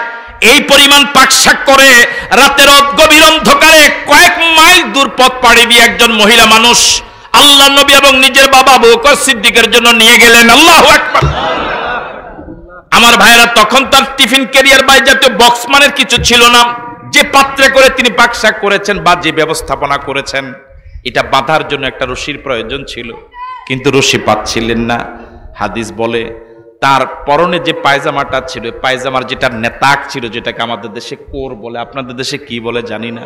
Speaker 2: এই পরিমাণ পাকশাক করে রাতের গভীর অন্ধকারে কয়েক মাইল দূর পথ পাড়ি দিয়ে একজন মহিলা মানুষ আল্লাহ নবী এবং নিজের বাবা আবু বকর সিদ্দিকের জন্য নিয়ে গেলেন। আল্লাহু আকবার। আমার ভাইরা, তখন তার টিফিন ক্যারিয়ার বাই জাতীয় বক্স মানের কিছু ছিল না। যে পাত্রে করে তিনি পাকশাক করেছেন বা যে ব্যবস্থাপনা করেছেন, এটা বাঁধার জন্য একটা রশির প্রয়োজন ছিল, কিন্তু রশি পাচ্ছিলেন না। হাদিস বলে তার পরনে যে পায়জামাটা ছিল, পায়জামার যেটা নেতাক ছিল, যেটাকে আমাদের দেশে কোর বলে, আপনাদের দেশে কি বলে জানি না।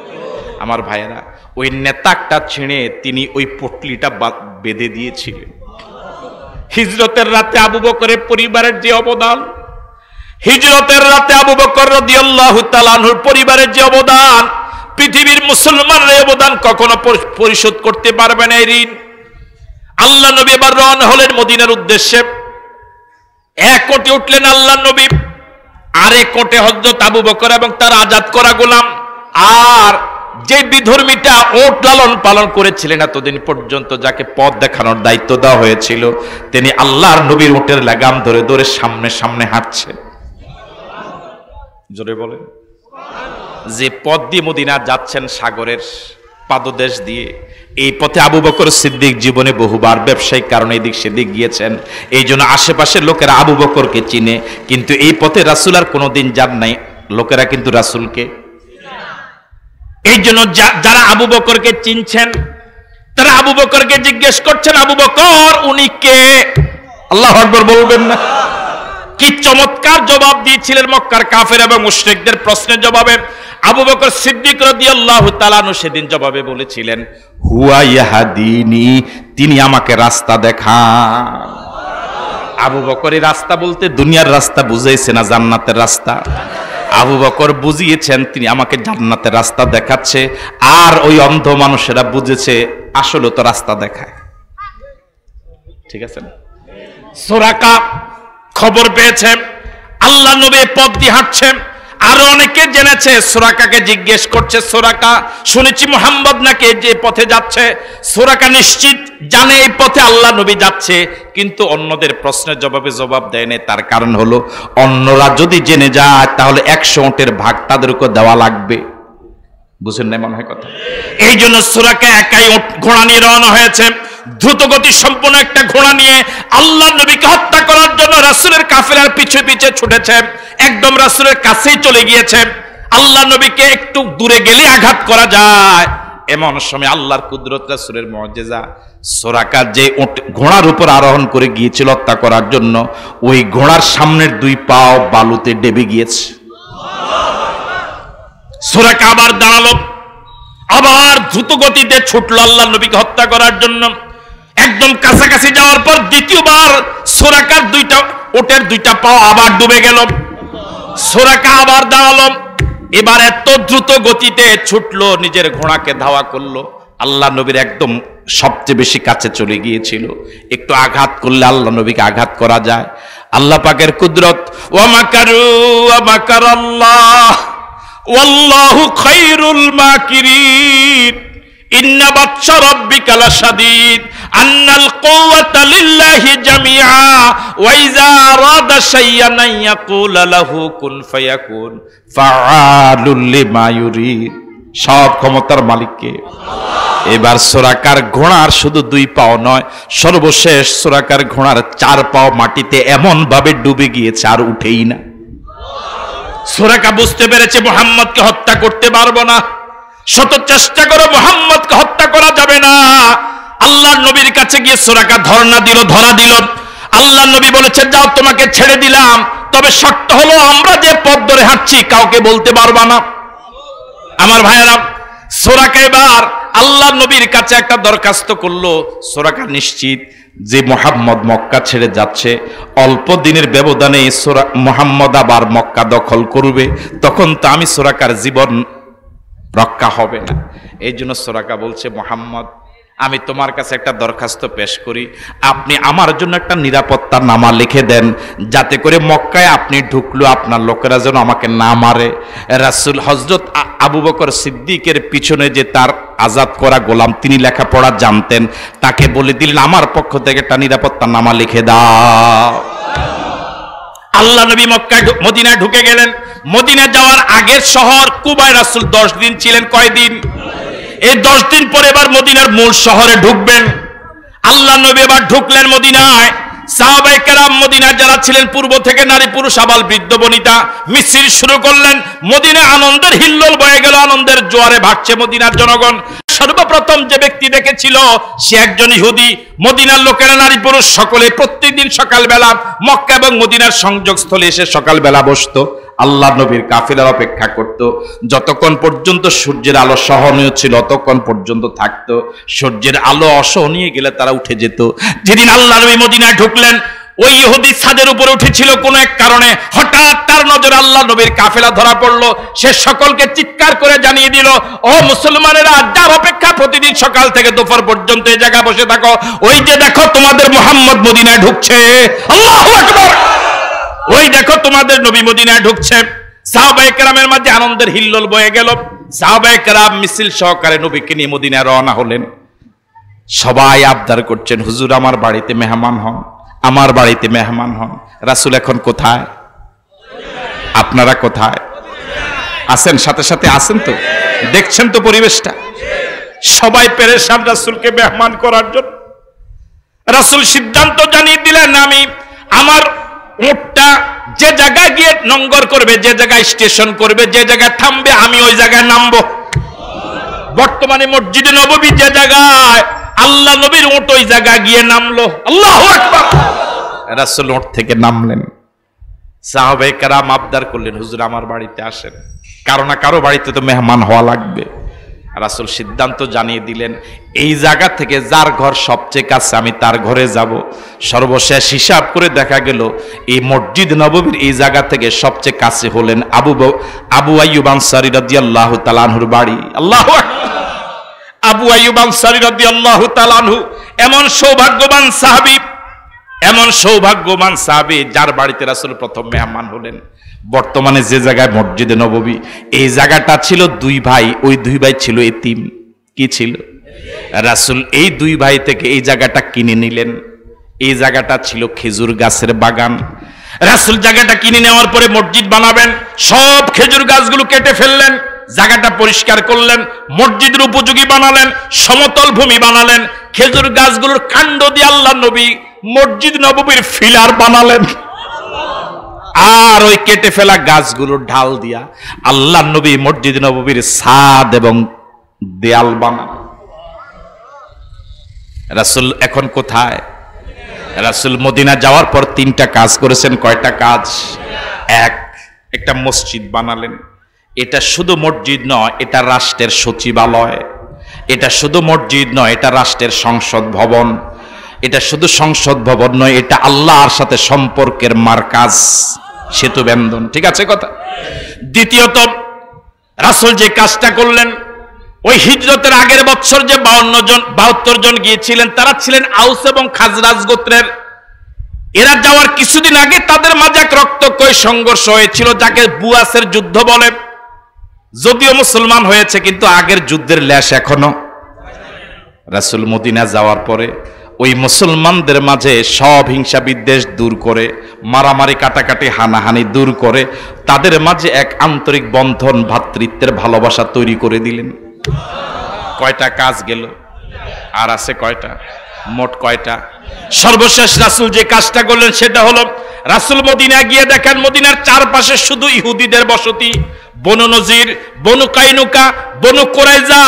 Speaker 2: আমার ভাইয়েরা, ওই নেতাকটা ছিঁড়ে তিনি ওই পটলিটা বেঁধে দিয়েছিলেন। হিজরতের রাতে আবু বকরের পরিবারের যে অবদান, হিজরতের রাতে আবু বকর রাদিয়াল্লাহু তাআলা আনহুর পরিবারের যে অবদান, পৃথিবীর মুসলমানরা এই অবদান কখনো পরিশোধ করতে পারবে না। এই ঋণ আল্লাহ নবী এবার রওনা হলেন মদিনার উদ্দেশ্যে। এক কোটে উঠলেন আল্লাহ নবী, আরেক কোটে হযরত আবু বকর এবং তার আজাদ করা গোলাম। আর যে বিধর্মীটা ওট লালন পালন করেছিলেন এতদিন পর্যন্ত, যাকে পথ দেখানোর দায়িত্ব দেওয়া হয়েছিল, তিনি আল্লাহর নবীর উটের লাগাম ধরে ধরে সামনে সামনে হাঁটছে। জোরে বলেন। যে পথ দিয়ে মদিনা যাচ্ছেন, সাগরের পাদদেশ দিয়ে, এই পথে আবু বকর সিদ্দিক জীবনে বহুবার ব্যবসায়িক কারণে এদিক সেদিক গিয়েছেন। এই জন্য আশেপাশের লোকেরা আবু বকরকে চিনে, কিন্তু এই পথে রাসূল আর কোনোদিন যান নাই। লোকেরা কিন্তু রাসূলকে, এই জন্য যারা আবু বকরকে চিনছেন তারা আবু বকরকে জিজ্ঞেস করছেন, আবু বকর উনি কে? আল্লাহু আকবার বলবেন না? কি চমৎকার জবাব দিয়েছিলেন মক্কার কাফের এবং মুশরিকদের প্রশ্নের জবাবে। আবু বকর সিদ্দিক রাদিয়াল্লাহু তাআলা আনহু সেদিন জবাবে বলেছিলেন, হুয়া ইয়াহদিনি, তিনি আমাকে রাস্তা দেখান। আবু বকরের রাস্তা বলতে দুনিয়ার রাস্তা বুঝাইছে না, জান্নাতের রাস্তা। আবু বকর বুঝিয়েছেন তিনি আমাকে জান্নাতের রাস্তা দেখাচ্ছে, আর ওই অন্ধ মানুষেরা বুঝেছে আসলে তো রাস্তা দেখায়। ঠিক আছে না? সুরাকা খবর পেয়েছে আল্লাহ নবী পথ দিয়ে হাঁটছেন, আরো অনেকে জেনেছে। সুরাকাকে জিজ্ঞেস করছে, সুরাকা শুনেছি মুহাম্মদ নাকি যে পথে যাচ্ছে। সুরাকা নিশ্চিত জানে এই পথে আল্লাহ নবী যাচ্ছে, কিন্তু অন্যদের প্রশ্নের জবাবে জবাব দেয়নি। তার কারণ হলো, অন্যরা যদি জেনে যায় তাহলে 100 উটের ভাগ তাদেরকে দেওয়া লাগবে। বুঝেন না মনে হয় কথা? এই জন্য সুরাকা একাই ঘোড়া নিয়ে রওনা হয়েছে। দ্রুতগতি সম্পন্ন একটা ঘোড়া নিয়ে আল্লাহ নবীকে হত্যা করার জন্য রাসূলের কাফেলার পিছে পিছে ছুটেছে। একদম রাসূলের কাছেই চলে গিয়েছে। আল্লাহ নবীকে একটু দূরে গেলে আঘাত করা যায়, এমন সময় আল্লাহর কুদরত, রাসূলের মুজিজা, সুরাকা যে ঘোড়ার উপর আরোহণ করে গিয়েছিল হত্যা করার জন্য, ওই ঘোড়ার সামনের 2 পাও বালুতে ডেবে গিয়েছে। সুরাকা আবার দাঁড়ালো, আবার দ্রুত গতিতে ছুটলো আল্লাহ নবীকে হত্যা করার জন্য। একদম কাছাকাছি যাওয়ার পর দ্বিতীয়বার সুরাকার ওটের 2টা পাও আবার ডুবে গেল। সুরাকা আবার দাঁড়ালো, এবার এত দ্রুত গতিতে ছুটলো, নিজের ঘোড়াকে ধাওয়া করলো। আল্লাহ নবীর একদম সবচেয়ে বেশি কাছে চলে গিয়েছিল। একটু আঘাত করলে আল্লাহ নবীকে আঘাত করা যায়। আল্লাহ পাকের কুদরত, ওয়া মাকারু ওয়া মাকারাল্লাহ ওয়াল্লাহু খায়রুল মাকিরিন, ইন্না বাতশা রাব্বিকা লাশাদীদ, আন্নাল কুওয়াতা লিল্লাহি জামিআ, ওয়া ইযা আরাদা শাইআন ইয়াকুলা লাহু কুন ফায়াকুন, ফাআলুল লিমা ইউরিদ। সব ক্ষমতার মালিককে। এবার সুরাকার ঘোড়ার শুধু 2 পাও নয়, সর্বশেষ সুরাকার ঘোড়ার 4 পাও মাটিতে এমন ভাবে ডুবে গিয়েছে আর উঠেই না। সুরাকা বুঝতে পেরেছে মুহাম্মদকে হত্যা করতে পারবো না, শত চেষ্টা করে মুহাম্মদকে হত্যা করা যাবে না। আল্লাহর নবীর কাছে গিয়ে সুরাকা ধরা দিল। আল্লাহর নবী বলেছে, যাও তোমাকে ছেড়ে দিলাম, তবে শর্ত হলো আমরা যে পথ ধরে হাঁটছি কাউকে বলতে পারবা না। আমার ভাইয়েরা, সুরাকা এবার আল্লাহর নবীর কাছে একটা দরখাস্ত করলো। সুরাকা নিশ্চিত যে মুহাম্মদ মক্কা ছেড়ে যাচ্ছে, অল্প দিনের ব্যবধানে মুহাম্মদ আবার মক্কা দখল করবে, তখন তো আমি সুরাকার জীবন রক্ষা হবে না। এই জন্য সুরাকা বলছে, মুহাম্মদ আমি তোমার কাছে একটা দরখাস্ত পেশ করি, আপনি আমার জন্য একটা নিরাপত্তা নামা লিখে দেন, যাতে করে মক্কায় আপনি ঢুকলো আপনার লোকেরা যেন আমাকে না মারে। রাসূল হযরত আবু বকর সিদ্দিকের পিছনে যে তার আজাদ করা গোলাম, তিনি লেখাপড়া জানতেন, তাকে বলে দিলেন আমার পক্ষ থেকে একটা নিরাপত্তা নামা লিখে দাও। আল্লাহ নবী মদিনায় ঢুকে গেলেন। মদিনা যাওয়ার আগের শহর কুবায় রাসূল 10 দিন ছিলেন। কয়দিন? এই 10 দিন পরে এবার মদিনার মূল শহরে ঢুকবেন। আল্লাহ নবী এবার ঢুকলেন মদিনায়। সাহাবায়ে কেরাম মদিনায় যারা ছিলেন পূর্ব থেকে, নারী পুরুষ আবাল বৃদ্ধ বনিতা, মিছিল শুরু করলেন। মদিনায় আনন্দের হিল্লোল বয়ে গেল, আনন্দের জোয়ারে ভাসছে মদিনার জনগণ। সর্বপ্রথম যে ব্যক্তি দেখেছিল সে একজন ইহুদি। মদিনার লোকেরা নারী পুরুষ সকলে প্রত্যেকদিন সকালবেলা মক্কা এবং মদিনার সংযোগস্থলে এসে সকালবেলা বসতো, আল্লাহ নবীর কাফেলার অপেক্ষা করত। যতক্ষণ পর্যন্ত সূর্যের আলো সহনীয় ছিল ততক্ষণ পর্যন্ত থাকতো, সূর্যের আলো অসহনীয় গেলে তারা উঠে যেত। যেদিন আল্লাহ নবী মদিনায় ঢুকলেন, ওই ইহুদি ছাদের উপরে উঠেছিল কোন এক কারণে। হঠাৎ তার নজরে আল্লাহ নবীর কাফেলা ধরা পড়লো। সে সকলকে চিৎকার করে জানিয়ে দিল, ও মুসলমানেরা, যার অপেক্ষা প্রতিদিন সকাল থেকে দুপুর পর্যন্ত এই জায়গায় বসে থাকো, ওই যে দেখো তোমাদের মুহাম্মদ মদিনায় ঢুকছে। আল্লাহু আকবার! ওই দেখো তোমাদের নবী মদিনায় ঢুকছে। সাহাবায়ে কেরামের মাঝে আনন্দের হিল্লোল বয়ে গেল। সাহাবায়ে কেরাম মিছিল সহকারে নবীকে নিয়ে মদিনায় রওনা হলেন। সবাই আবদার করছেন, হুজুর আমার বাড়িতে মেহমান হন, আমার বাড়িতে মেহমান হন। রাসূল এখন কোথায়? আপনারা কোথায় আছেন? সাথে সাথে আছেন তো? দেখছেন তো পরিবেশটা? সবাই পেরেশান রাসূলকে মেহমান করার জন্য। রাসূল সিদ্ধান্ত জানিয়ে দিলেন, আমি আমার উটটা যে জায়গায় গিয়ে নঙ্গর করবে, যে জায়গায় স্টেশন করবে, যে জায়গায় থামবে, আমি ওই জায়গায় নামবো। বর্তমানে মসজিদে নববী যে জায়গায়, আল্লাহ নবীর উট ওই জায়গায় গিয়ে নামলো। আল্লাহু আকবার! রাসূল উট থেকে নামলেন। সাহাবায়ে কেরাম আবদার করলেন, হুজুর আমার বাড়িতে আসেন, কারো না কারো বাড়িতে তো মেহমান হওয়া লাগবে। রাসূল সিদ্ধান্ত জানিয়ে দিলেন, এই জায়গা থেকে যার ঘর সবচেয়ে কাছে আমি তার ঘরে যাব। সর্বশেষ হিসাব করে দেখা গেল এই মসজিদ নববীর এই জায়গা থেকে সবচেয়ে কাছে হলেন আবু আইয়ুব আনসারী রাদিয়াল্লাহু তাআলা আনহুর বাড়ি। আল্লাহু আকবার! আবু আইয়ুব আনসারী রাদিয়াল্লাহু তাআলা আনহু এমন সৌভাগ্যবান সাহাবী যার বাড়িতে রাসূল প্রথম মেহমান হলেন। বর্তমানে যে জায়গায় মসজিদে নববী, এই জায়গাটা ছিল 2 ভাই, ওই 2 ভাই ছিল এতিম। কি ছিল? রাসূল এই 2 ভাই থেকে এই জায়গাটা কিনে নিলেন। এই জায়গাটা ছিল খেজুর গাছের বাগান। রাসূল জায়গাটা কিনে নেওয়ার পরে মসজিদ বানাবেন, সব খেজুর গাছগুলো কেটে ফেললেন, জায়গাটা পরিষ্কার করলেন, মসজিদের উপযোগী বানালেন, সমতল ভূমি বানালেন। খেজুর গাছগুলোর কাণ্ড দিয়ে আল্লাহ নবী মসজিদ নববীর ফিলার বানালেন। আর ওই কেটে ফেলা গাছগুলোর ঢাল দিয়া আল্লাহ নবী মসজিদ নববীর ছাদ এবং দেয়াল বানান। রাসূল এখন কোথায়? রাসূল মদিনা যাওয়ার পর 3টা কাজ করেছেন। কয়টা কাজ? একটা মসজিদ বানালেন। এটা শুধু মসজিদ নয়, এটা রাষ্ট্রের সচিবালয়। এটা শুধু মসজিদ নয়, এটা রাষ্ট্রের সংসদ ভবন। এটা শুধু সংসদ ভবন নয়, এটা আল্লাহর সাথে সম্পর্কের মার্কাজ, সেতু বন্ধন। ঠিক আছে কথা? দ্বিতীয়ত রাসূল যে কাজটা করলেন, ওই হিজরতের আগের বছর যে 72 জন গিয়েছিলেন, তারা ছিলেন আউস এবং খাজরাজ গোত্রের। এরা যাওয়ার কিছুদিন আগে তাদের মাঝে এক রক্তক্ষয়ী সংঘর্ষ হয়েছিল, যাকে বুয়াসের যুদ্ধ বলে। যদিও মুসলমান হয়েছে, কিন্তু আগের যুদ্ধের লেশ এখনো। রাসূল মদিনা যাওয়ার পরে ওই মুসলমানদের মাঝে সব হিংসা বিদ্বেষ দূর করে, মারামারি কাটাকাটি হানাহানি দূর করে, তাদের মাঝে এক আন্তরিক বন্ধন, ভ্রাতৃত্বের ভালোবাসা তৈরি করে দিলেন। কয়টা কাজ গেল? আর আছে কয়টা? মোট কয়টা? সর্বশেষ রাসূল যে কাজটা করলেন সেটা হলো, রাসূল মদিনা গিয়ে দেখেন মদিনার চারপাশে শুধু ইহুদিদের বসতি। বনু নজির, বনু কাইনুকা, বনু কোরাইজা,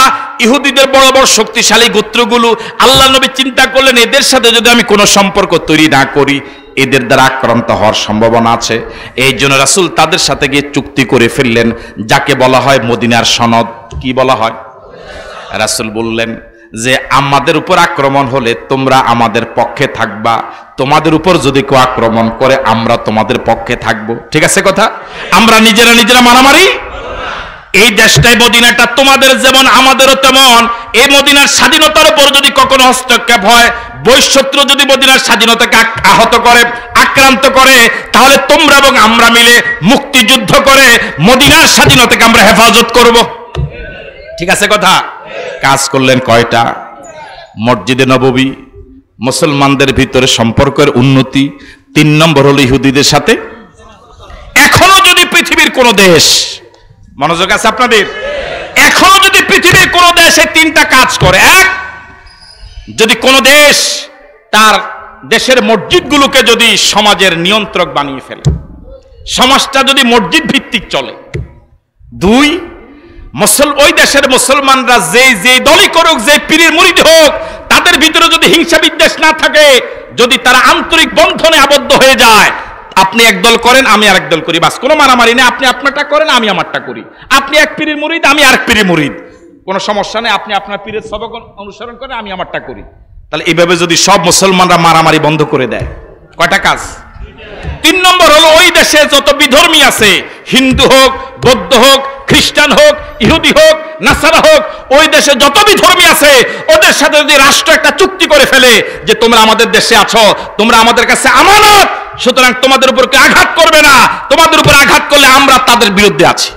Speaker 2: ইহুদিদের বড় বড় শক্তিশালী গোত্রগুলো, আল্লাহ নবী চিন্তা করলেন এদের সাথে যদি আমি কোনো সম্পর্ক তৈরি না করি এদের দ্বারা আক্রান্ত হওয়ার সম্ভাবনা আছে। এই জন্য রাসূল তাদের সাথে গিয়ে চুক্তি করে ফেললেন, যাকে বলা হয় মদিনার সনদ। কি বলা হয়? রাসূল বললেন যে আমাদের উপর আক্রমণ হলে তোমরা আমাদের পক্ষে থাকবা, তোমাদের উপর যদি কেউ আক্রমণ করে আমরা তোমাদের পক্ষে থাকবো। ঠিক আছে কথা? আমরা নিজেরা নিজেরা মারামারি। এই দেশটাই মদিনাটা তোমাদের যেমন আমাদেরও তেমন। এই মদিনার স্বাধীনতার উপর যদি কখনো হস্তক্ষেপ হয়, বহিঃশত্রু যদি মদিনার স্বাধীনতাকে আহত করে, আক্রান্ত করে, তাহলে তোমরা এবং আমরা মিলে মুক্তিযুদ্ধ করে মদিনার স্বাধীনতাকে আমরা হেফাজত করব। ঠিক আছে কথা? কাজ করলেন কয়টা? মসজিদে নববী, মুসলমানদের ভিতরে সম্পর্কের উন্নতি, 3 নম্বর হলো ইহুদিদের সাথে। এখনো যদি পৃথিবীর কোন দেশ, মনোযোগ আছে আপনাদের, এখনো যদি পৃথিবীর কোন দেশে 3টা কাজ করে। এক, যদি কোন দেশ তার দেশের মসজিদগুলোকে যদি সমাজের নিয়ন্ত্রক বানিয়ে ফেলে, সমাজটা যদি মসজিদ ভিত্তিক চলে। 2, ওই দেশের মুসলমানরা যে দলই করুক, যে পীরের মুরিদ হোক, তাদের ভিতরে যদি হিংসা বিদ্বেষ না থাকে, যদি তারা আন্তরিক বন্ধনে আবদ্ধ হয়ে যায়, আপনি এক দল করেন আমি আরেক দল করি, বাস কোনো মারামারি নেই, আপনি আপনারটা করেন আমি আমারটা করি, আপনি এক পীরের মুরিদ আমি আরেক পীরের মুরিদ, কোনো সমস্যা নেই, আপনি আপনার পীরের সবক অনুসরণ করেন আমি আমারটা করি। তাহলে এইভাবে যদি সব মুসলমানরা মারামারি বন্ধ করে দেয়, কয়টা কাজ? 3 নম্বর হলো ওই দেশে যত বিধর্মী আছে, হিন্দু হোক, বৌদ্ধ হোক, খ্রিস্টান হোক, ইহুদি হোক, নাসারা হোক, ওই দেশে যত বিধর্মী আছে ওদের সাথে যদি রাষ্ট্র একটা চুক্তি করে ফেলে যে তোমরা আমাদের দেশে আছো, তোমরা আমাদের কাছে আমানত, সুতরাং তোমাদের উপর কেউ আঘাত করবে না, তোমাদের উপর আঘাত করলে আমরা তাদের বিরুদ্ধে আছি।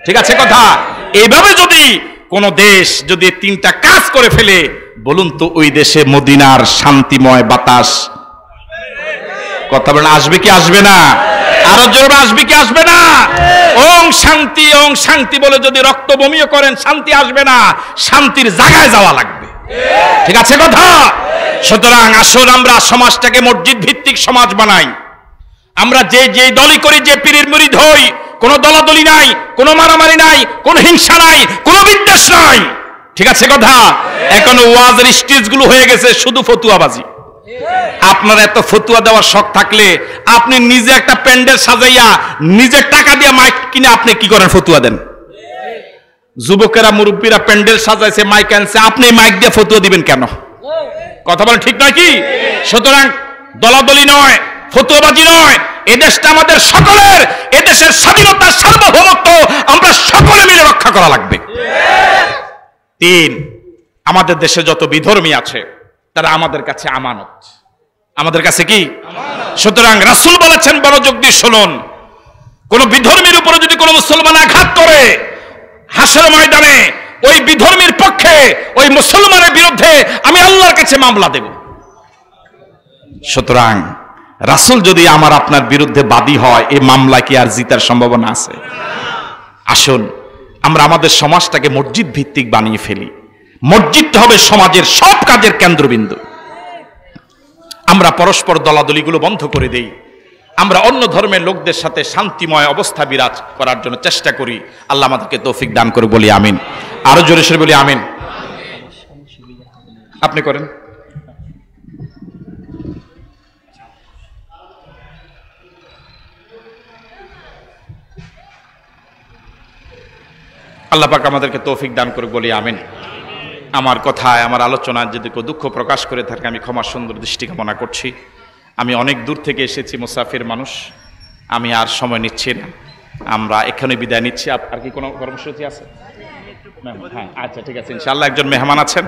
Speaker 2: ঠিক আছে কথা? এইভাবে যদি কোন দেশ যদি 3টা কাজ করে ফেলে, বলুন তো ওই দেশে মদিনার শান্তিময় বাতাস, কথা বলেন, আসবে কি আসবে না? আরো জোরে আসবে কি আসবে না? ওং শান্তি বলে যদি রক্ত বমিও করেন শান্তি আসবে না, শান্তির জায়গায় যাওয়া লাগবে। ঠিক আছে কথা? সুতরাং আসুন আমরা সমাজটাকে মসজিদ ভিত্তিক সমাজ বানাই। আমরা যে দলই করি, যে পীরের মুরিদ হই, কোনো দলাদলি নাই, কোনো মারামারি নাই, কোনো হিংসা নাই, কোনো বিদ্বেষ নাই। ঠিক আছে কথা? এখন ওয়াজের স্টেজগুলো হয়ে গেছে শুধু ফতুয়াবাজি। আপনার এত ফতুয়া দেওয়ার শখ থাকলে আপনি নিজে একটা প্যান্ডেল সাজাইয়া নিজের টাকা দিয়ে মাইক কিনে আপনি কি করেন? ফতুয়া দেন। যুবকেরা মুরব্বীরা প্যান্ডেল সাজাইছে, মাইক আনছে, আপনি মাইক দিয়ে ফতুয়া দিবেন কেন? কথা বলেন ঠিক নয় কি? সুতরাং দলাদলি নয়, ফতুয়াবাজি নয়, এদেশটা আমাদের সকলের, এদেশের স্বাধীনতার সার্বভৌমত্ব আমরা সকলে মিলে রক্ষা করা লাগবে। 3, আমাদের দেশে যত বিধর্মী আছে তারা আমাদের কাছে আমানত, আমাদের কাছে কি? সুতরাং রাসূল বলেছেন, মনোযোগ দিয়ে শুনুন, কোন বিধর্মীর উপরে যদি কোনো মুসলমান আঘাত করে, হাসর ময়দানে ওই বিধর্মীর পক্ষে ওই মুসলমানের বিরুদ্ধে আমি আল্লাহর কাছে মামলা দেব। সুতরাং রাসূল যদি আমার আপনার বিরুদ্ধে বাদী হয়, এই মামলা কি আর জিতার সম্ভাবনা আছে? আসুন আমরা আমাদের সমাজটাকে মসজিদ ভিত্তিক বানিয়ে ফেলি। মসজিদটা হবে সমাজের সব কাজের কেন্দ্রবিন্দু। আমরা পরস্পর দলাদলিগুলো বন্ধ করে দেই, আমরা অন্য ধর্মের লোকদের সাথে শান্তিময় অবস্থা বিরাজ করার জন্য চেষ্টা করি। আল্লাহ আমাদেরকে তৌফিক দান করে, বলি আমিন। আরো জোরে সরে বলি আমিন। আপনি করেন। আল্লাহ পাক আমাদেরকে তৌফিক দান করে, বলি আমিন। আমার কথায়, আমার আলোচনায় যদি কেউ দুঃখ প্রকাশ করে থাকে আমি ক্ষমা সুন্দর দৃষ্টি কামনা করছি। আমি অনেক দূর থেকে এসেছি, মুসাফির মানুষ, আমি আর সময় নিচ্ছি না, আমরা এখানে বিদায় নিচ্ছি। আর কি কোনো কর্মসূচি আছে? হ্যাঁ, আচ্ছা ঠিক আছে, ইনশাআল্লাহ একজন মেহমান আছেন।